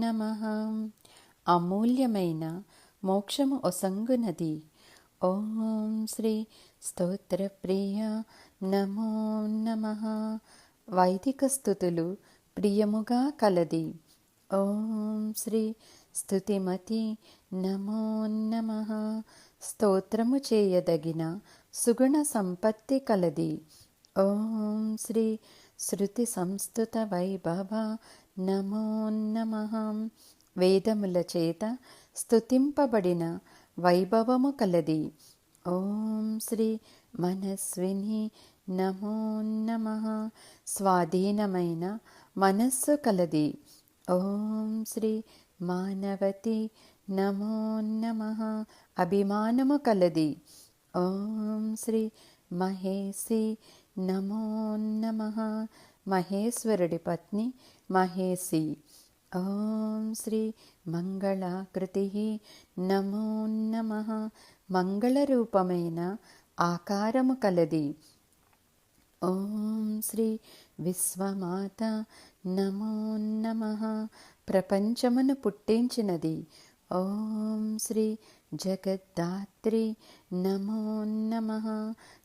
నమః. అమూల్యమైన మోక్షము ఒసంగునది. ఓం శ్రీ స్తోత్రప్రియ నమో నమః. వైదిక స్థుతులు ప్రియముగా కలది. ఓం శ్రీ స్తుతిమతి నమో నమః. స్తోత్రము చేయదగిన సుగుణ సంపత్తి కలది. ఓం శ్రీ శృతి సంస్థుత వైభవ నమో నమః. వేదముల చేత స్తుతింపబడిన వైభవము కలది. ఓం శ్రీ మనస్విని నమో నమః. స్వాధీనమైన మనస్సు కలది. ఓం శ్రీ మానవతి నమో నమః. అభిమానము కలది. ఓం శ్రీ మహేసి నమో నమః. మహేశ్వరుడి పత్ని మహేసి. ఓం శ్రీ మంగళాకృతి నమో నమః. మంగళరూపమైన ఆకారము కలది. ఓం శ్రీ విశ్వమాత నమో నమః. ప్రపంచమును పుట్టించినది. ఓం శ్రీ జగద్ధాత్రి నమో నమః.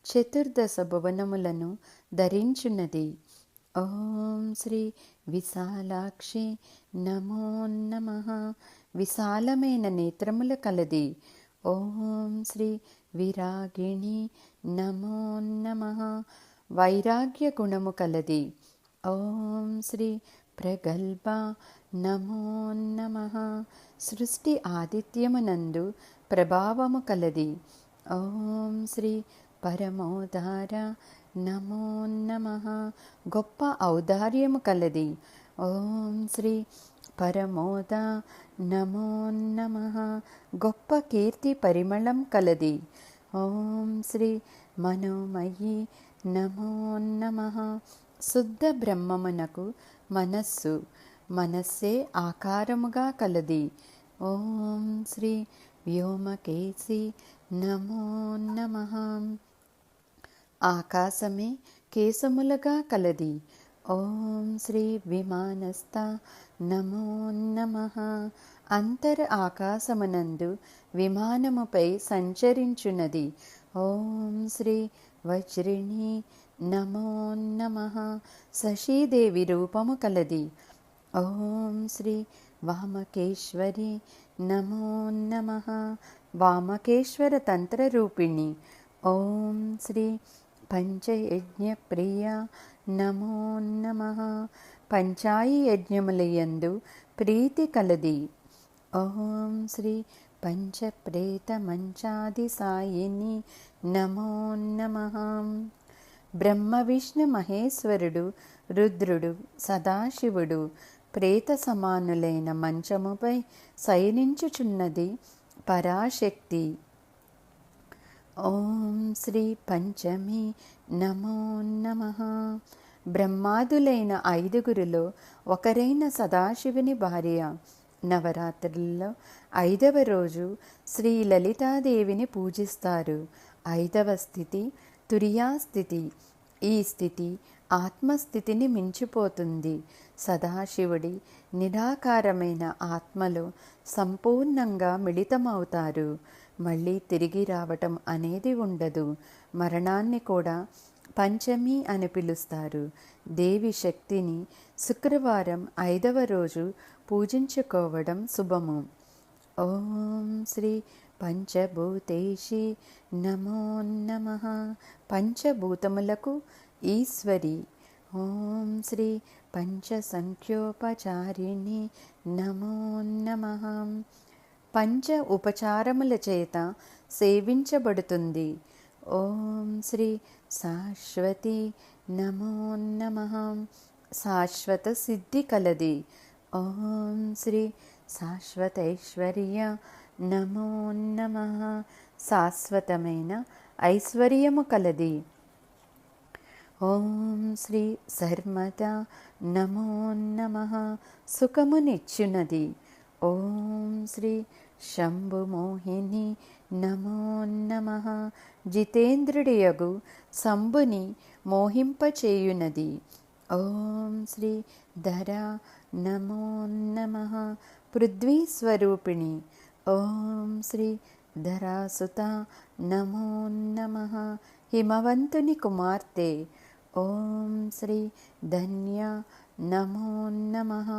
చతుర్దశ భువనములను ధరించున్నది. ఓం శ్రీ విశాలాక్షి నమో నమః. విశాలమైన నేత్రముల కలది. ఓం శ్రీ విరాగిణి నమో నమః. వైరాగ్య గుణము కలది. ఓం శ్రీ ప్రగల్భ నమో నమః. సృష్టి ఆదిత్యమునందు ప్రభావము కలది. ఓం శ్రీ పరమోదార నమో నమః. గొప్ప ఔదార్యము కలది. ఓం శ్రీ పరమోద నమో నమః. గొప్ప కీర్తి పరిమళం కలది. ఓం శ్రీ మనోమయి నమో నమః. శుద్ధ బ్రహ్మమునకు మనస్సు, మనస్సే ఆకారముగా కలది. ఓం శ్రీ వ్యోమకేశి నమో నమః. ఆకాశమే కేశములుగా కలది. ఓం శ్రీ విమానస్థ నమో నమః. అంతర ఆకాశమునందు విమానముపై సంచరించున్నది. ఓం శ్రీ వజ్రిణి నమో నమః. శశీదేవి రూపము కలది. ఓం శ్రీ వామకేశ్వరి నమో నమః. వామకేశ్వర తంత్రరూపిణి. ఓం శ్రీ పంచయజ్ఞ ప్రియ నమో నమః. పంచాయి యజ్ఞములయందు ప్రీతి కలది. ఓం శ్రీ పంచప్రేత మంచాది సాయిని నమో నమః. బ్రహ్మ విష్ణు మహేశ్వరుడు, రుద్రుడు, సదాశివుడు ప్రేత సమానులైన మంచముపై శయనించుచున్నది పరాశక్తి. ఓం శ్రీ పంచమి నమో నమః. బ్రహ్మాదులైన ఐదుగురిలో ఒకరైన సదాశివుని భార్య. నవరాత్రుల్లో 5వ రోజు శ్రీ లలితాదేవిని పూజిస్తారు. ఐదవ స్థితి తురియాస్థితి. ఈ స్థితి ఆత్మస్థితిని మించిపోతుంది. సదాశివుడి నిరాకారమైన ఆత్మలో సంపూర్ణంగా మిళితమవుతారు. మళ్ళీ తిరిగి రావటం అనేది ఉండదు. మరణాన్ని కూడా పంచమి అని పిలుస్తారు. దేవి శక్తిని శుక్రవారం 5వ రోజు పూజించుకోవడం శుభము. ఓం శ్రీ పంచభూతేషి నమో నమః. పంచభూతములకు ఈశ్వరి. ఓం శ్రీ పంచసంఖ్యోపచారిణి నమో నమః. పంచ ఉపచారముల చేత సేవించబడుతుంది. ఓం శ్రీ శాశ్వతి నమో నమః. శాశ్వత సిద్ధి కలది. ఓం శ్రీ శాశ్వతైశ్వర్య నమో నమః. శాశ్వతమైన ఐశ్వర్యము కలది. ఓం శ్రీ సర్మదా నమో నమః. సుఖమునిచ్చునది. ఓం శ్రీ శంభుమోహిని నమో నమః. జితేంద్రుడియగు శంభుని మోహింపచేయునది. ఓం శ్రీ ధరా నమో నమః. పృథ్వీస్వరూపిణి. ఓం శ్రీ ధరాసుత నమో నమః. హిమవంతుని కుమార్తె. ఓం శ్రీ ధన్య నమో నమః.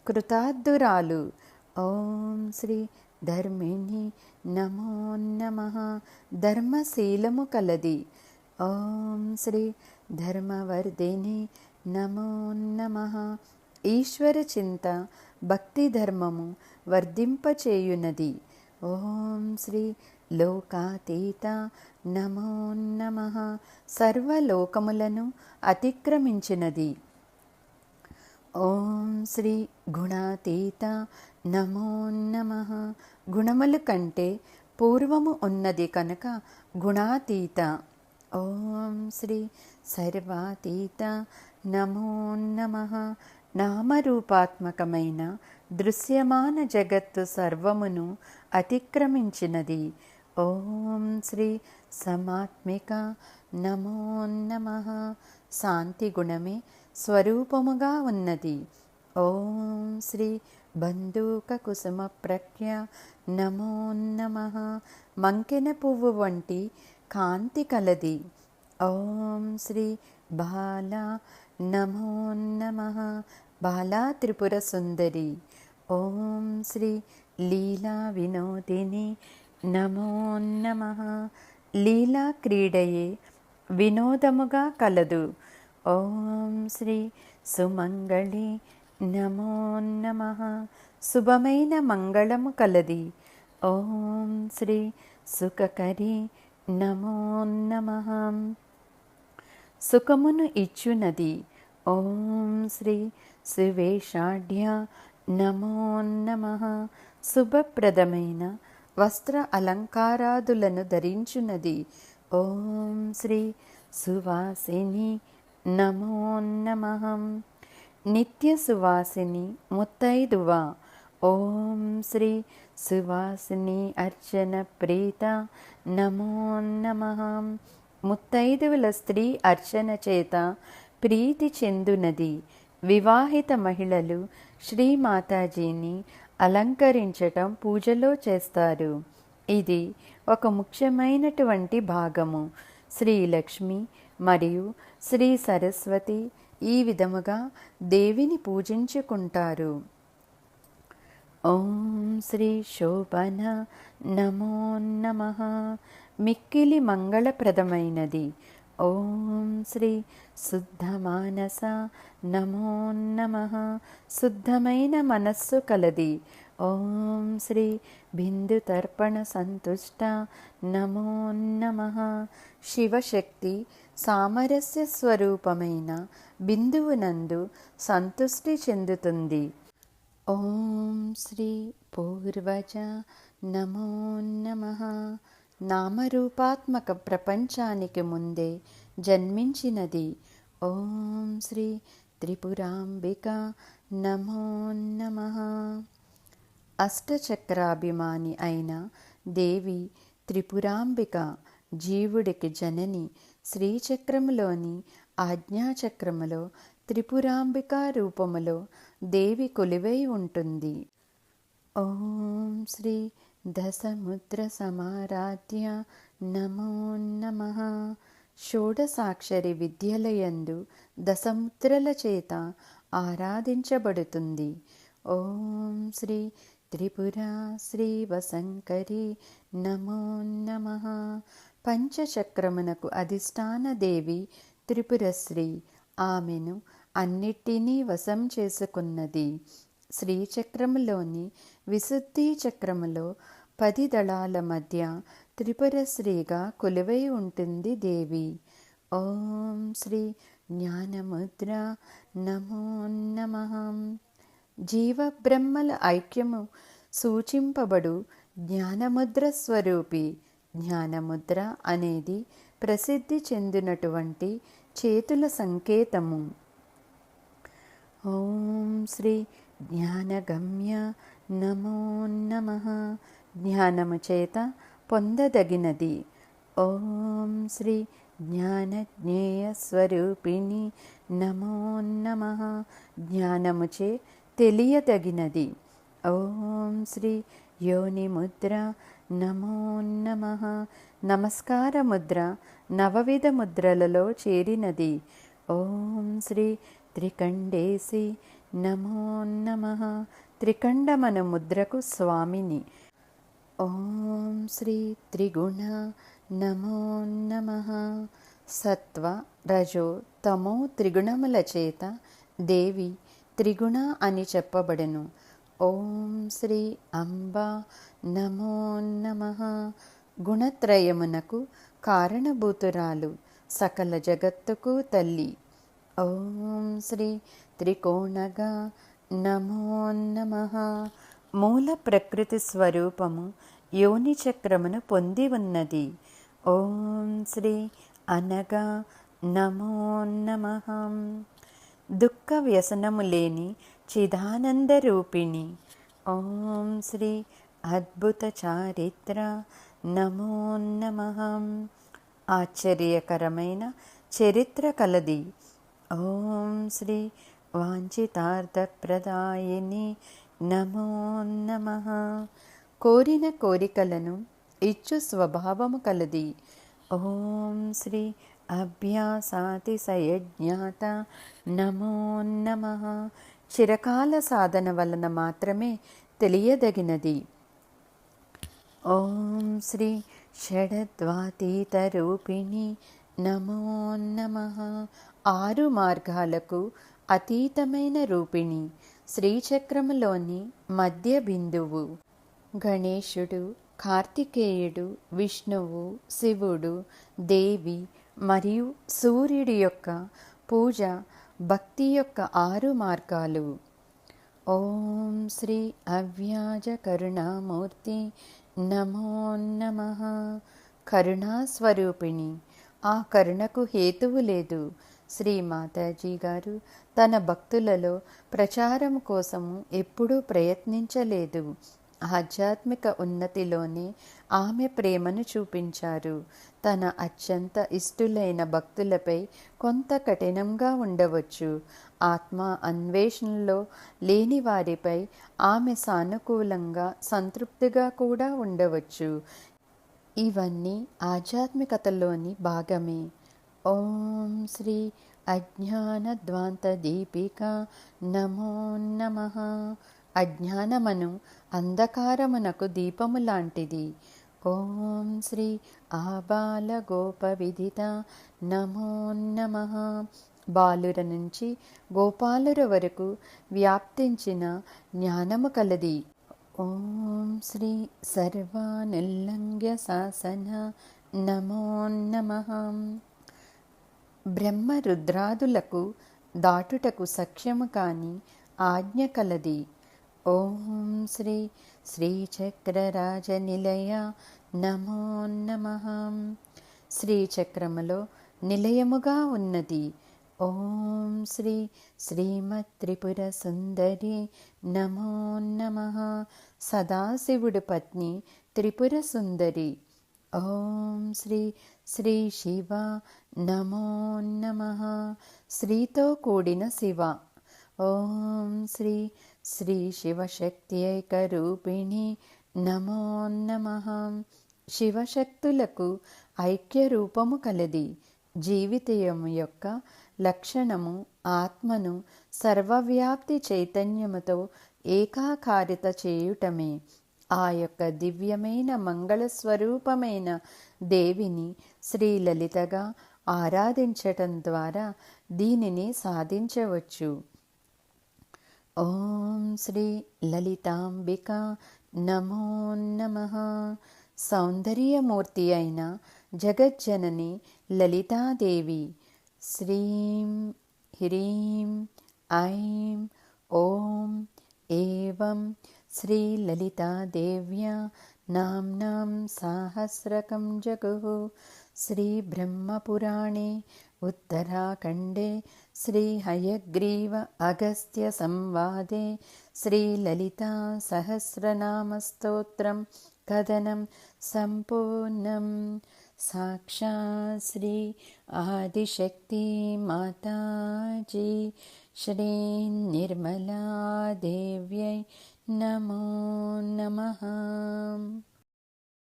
కృతార్థురాలు. ఓం శ్రీ ధర్మిణి నమో నమః. ధర్మశీలము కలది. ఓం శ్రీ ధర్మవర్ధిని నమో నమః. ఈశ్వర చింత భక్తి ధర్మము వర్ధింపచేయునది. ఓం శ్రీ లోకాతీత నమో నమః. సర్వలోకములను అతిక్రమించినది. ఓం శ్రీ గుణాతీత నమో నమః. గుణముల కంటే పూర్వము ఉన్నది కనుక గుణాతీత. ఓం శ్రీ సర్వాతీత నమో నమః. నామరూపాత్మకమైన దృశ్యమాన జగత్తు సర్వమును అతిక్రమించినది. ఓం శ్రీ సమాత్మిక నమో నమః. శాంతి గుణమే స్వరూపముగా ఉన్నది. ఓం శ్రీ బంధూక కుసుమ ప్రజ్ఞ నమో నమః. మంకెన పువ్వు వంటి కాంతి కలది. ఓం శ్రీ బాల నమో నమః. బాలా త్రిపుర సుందరి. ఓం శ్రీ లీలా వినోదిని నమో నమః. లీలా క్రీడయే వినోదముగా కలదు. ఓం శ్రీ సుమంగళి నమో నమః. శుభమైన మంగళము కలది. ఓం శ్రీ సుఖకరి నమో నమః. సుఖమును ఇచ్చునది. ఓం శ్రీ శివేషాఢ్య నమో నమః. శుభప్రదమైన వస్త్ర అలంకారాదులను ధరించునది. ఓం శ్రీ సువాసిని నమో నమః. నిత్య సువాసిని ముత్తైదువ. ఓం శ్రీ సువాసిని అర్చన ప్రీత నమో నమః. ముత్తైదువుల స్త్రీ అర్చన చేత ప్రీతి చెందునది. వివాహిత మహిళలు శ్రీమాతాజీని అలంకరించటం పూజలో చేస్తారు. ఇది ఒక ముఖ్యమైనటువంటి భాగము. శ్రీలక్ష్మి మరియు శ్రీ సరస్వతి ఈ విధముగా దేవిని పూజించుకుంటారు. ఓం శ్రీ శోభన నమో నమః. మిక్కిలి మంగళప్రదమైనది. ఓం శ్రీ శుద్ధమానస నమో నమః. శుద్ధమైన మనస్సు కలది. ఓం శ్రీ బిందు తర్పణ సంతుష్ట నమో నమః. శివశక్తి సామరస్య స్వరూపమైన బిందువునందు సంతుష్టి చెందుతుంది. ఓం శ్రీ పూర్వజ నమో నమః. నామరూపాత్మక ప్రపంచానికి ముందే జన్మించినది. ఓం శ్రీ త్రిపురాంబిక నమో నమః. అష్టచక్రాభిమాని అయిన దేవి త్రిపురాంబిక జీవుడికి జనని శ్రీచక్రములోని ఆజ్ఞాచక్రములో త్రిపురాంబికా రూపములో దేవి కొలువై ఉంటుంది. ఓం శ్రీ దశముద్ర సమారాధ్య నమో నమః. షోడసాక్షరి విద్యలయందు దశముద్రల చేత ఆరాధించబడుతుంది. ఓం శ్రీ త్రిపుర శ్రీ వశంకరి నమో నమః. పంచచక్రమునకు అధిష్టాన దేవి త్రిపురశ్రీ. ఆమెను అన్నిటినీ వశం చేసుకున్నది. శ్రీచక్రములోని విశుద్ధి చక్రములో 10 దళాల మధ్య త్రిపురశ్రీగా కొలువై ఉంటుంది దేవి. ఓం శ్రీ జ్ఞానముద్ర నమో నమః. జీవబ్రహ్మల ఐక్యము సూచింపబడు జ్ఞానముద్ర స్వరూపి. జ్ఞానముద్ర అనేది ప్రసిద్ధి చెందినటువంటి చేతుల సంకేతము. ఓం శ్రీ జ్ఞానగమ్య నమో నమః. జ్ఞానము చేత పొందదగినది. ఓం శ్రీ జ్ఞానజ్ఞేయ స్వరూపిణి నమో నమః. జ్ఞానముచే తెలియదగినది. ఓం శ్రీ యోనిముద్ర నమో నమః. నమస్కార ముద్ర నవవిధ ముద్రలలో చేరినది. ఓం శ్రీ త్రికండేసి నమో నమః. త్రికండమను ముద్రకు స్వామిని. ఓం శ్రీ త్రిగుణ నమో నమః. సత్వ రజో తమో త్రిగుణముల చేత దేవి త్రిగుణ అని చెప్పబడెను. ఓం శ్రీ అంబ నమో నమః. గుణత్రయమునకు కారణభూతురాలు, సకల జగత్తుకు తల్లి. ఓం శ్రీ త్రికోణగా నమో నమః. మూల ప్రకృతి స్వరూపము యోని చక్రమును పొంది ఉన్నది. ఓం శ్రీ అనగా నమో నమః. దుఃఖ వ్యసనము లేని చిదానంద రూపిణి. ఓం శ్రీ అద్భుత చారిత్ర నమో నమః. ఆశ్చర్యకరమైన చరిత్ర కలది. ఓం శ్రీ వాంఛితార్థప్రదాయిని నమో నమః. కోరిన కోరికలను ఇచ్చు స్వభావము కలది. ఓం శ్రీ అభ్యాసాతిశయజ్ఞాత నమో నమః. చిరకాల సాధన వలన మాత్రమే తెలియదగినది. ఓం శ్రీ షడద్వాతీత రూపిణి నమో నమః. 6 మార్గాలకు అతీతమైన రూపిణి. శ్రీచక్రములోని మధ్య బిందువు. గణేశుడు, కార్తికేయుడు, విష్ణువు, శివుడు, దేవి మరియు సూర్యుడి యొక్క పూజ భక్తి యొక్క 6 మార్గాలు. ఓం శ్రీ అవ్యాజ కరుణామూర్తి నమో నమః. కరుణాస్వరూపిణి. ఆ కరుణకు హేతువు లేదు. శ్రీ మాతాజీ గారు తన భక్తులలో ప్రచారం కోసము ఎప్పుడూ ప్రయత్నించలేదు. ఆధ్యాత్మిక ఉన్నతిలోనే ఆమె ప్రేమను చూపించారు. తన అత్యంత ఇష్టులైన భక్తులపై కొంత కఠినంగా ఉండవచ్చు. ఆత్మ అన్వేషణలో లేని వారిపై ఆమె సానుకూలంగా సంతృప్తిగా కూడా ఉండవచ్చు. ఇవన్నీ ఆధ్యాత్మికతలోని భాగమే. ఓం శ్రీ అజ్ఞానధ్వాంత దీపిక నమో నమః. అజ్ఞానమను అంధకారమునకు దీపము లాంటిది. ఓం శ్రీ ఆబాల గోప విదిత నమో నమః. బాలుర నుంచి గోపాలుర వరకు వ్యాప్తించిన జ్ఞానము కలది. ఓం శ్రీ సర్వానుల్లంఘ్య శాసన నమో నమః. బ్రహ్మ రుద్రాదులకు దాటుటకు సఖ్యము కాని ఆజ్ఞ కలది. ఓం శ్రీ శ్రీచక్రరాజనిలయ నమో నమః. శ్రీచక్రములో నిలయముగా ఉన్నది. ఓం శ్రీ శ్రీమత్ త్రిపుర సుందరి నమో నమః. సదాశివుడు పత్ని త్రిపుర సుందరి. ఓం శ్రీ శ్రీ శివ నమో నమః. శ్రీతో కూడిన శివ. ఓం శ్రీ శ్రీ శివశక్తి ఐక్యరూపిణి నమో నమః. శివశక్తులకు ఐక్య రూపము కలది. జీవితం యొక్క లక్షణము ఆత్మను సర్వవ్యాప్తి చైతన్యముతో ఏకాకారిత చేయుటమే. ఆ యొక్క దివ్యమైన మంగళస్వరూపమైన దేవిని శ్రీలలితగా ఆరాధించటం ద్వారా దీనిని సాధించవచ్చు. ఓం శ్రీ లలితాంబిక నమో నమః. సౌందర్యమూర్తి అయిన జగజ్జనని లలితాదేవి శ్రీం హ్రీం ఐం ఓం ఏవం శ్రీలలితాదేవ్యా నామ్నాం సాహస్రకం జగుః. శ్రీబ్రహ్మపురాణే ఉత్తరాఖండే శ్రీహయగ్రీవ అగస్త్య సంవాదే శ్రీలలితా సహస్రనామస్తోత్రం కథనం సంపూర్ణం. సాక్షాత్ శ్రీ ఆదిశక్తి మాతాజీ శ్రీ నిర్మలా దేవ్యై నమో నమః.